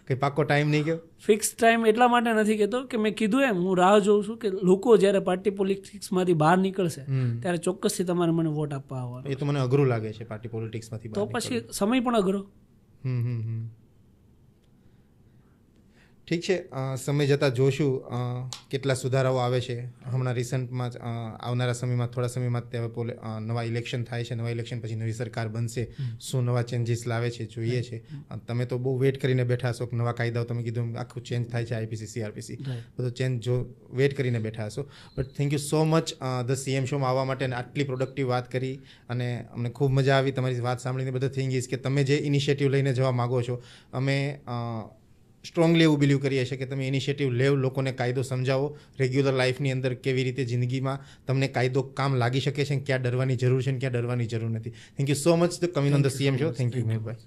કંઈ પાક્કો ટાઈમ નહીં કહો? ફિક્સ ટાઈમ એટલા માટે નથી કહેતો કે મેં કીધું એમ હું રાહ જોઉં છું કે લોકો જ્યારે પાર્ટી પોલિટિક્સમાંથી બહાર નીકળશે ત્યારે ચોક્કસથી તમારે મને વોટ આપવા આવવાનો. એ તો મને અઘરું લાગે છે પાર્ટી પોલિટિક્સમાંથી. તો પછી સમય પણ અઘરો. ઠીક છે, સમય જતાં જોશું કેટલા સુધારાઓ આવે છે. હમણાં રિસન્ટમાં જ આવનારા સમયમાં થોડા સમયમાં નવા ઇલેક્શન થાય છે, નવા ઇલેક્શન પછી નવી સરકાર બનશે, શું નવા ચેન્જીસ લાવે છે જોઈએ છે. તમે તો બહુ વેટ કરીને બેઠા હશો કે નવા કાયદાઓ, તમે કીધું આખું ચેન્જ થાય છે, આઈપીસી CRPC બધું ચેન્જ વેટ કરીને બેઠા હશો. But thank you so much the CM શોમાં આવવા માટે અને આટલી પ્રોડક્ટિવ વાત કરી અને અમને ખૂબ મજા આવી તમારી વાત સાંભળીને. બધા થિંગ ઇઝ કે તમે જે ઇનિશિયેટિવ લઈને જવા માગો છો, અમે સ્ટ્રોંગલી એવું બિલીવ કરીએ છીએ કે તમે ઇનિશિયેટિવ લેવ, લોકોને કાયદો સમજાવો, રેગ્યુલર લાઈફની અંદર કેવી રીતે જિંદગીમાં તમને કાયદો કામ લાગી શકે છે, ક્યાં ડરવાની જરૂર છે અને ક્યાં ડરવાની જરૂર નથી. Thank you so much the coming on the CM show. Thank you Maheshbhai.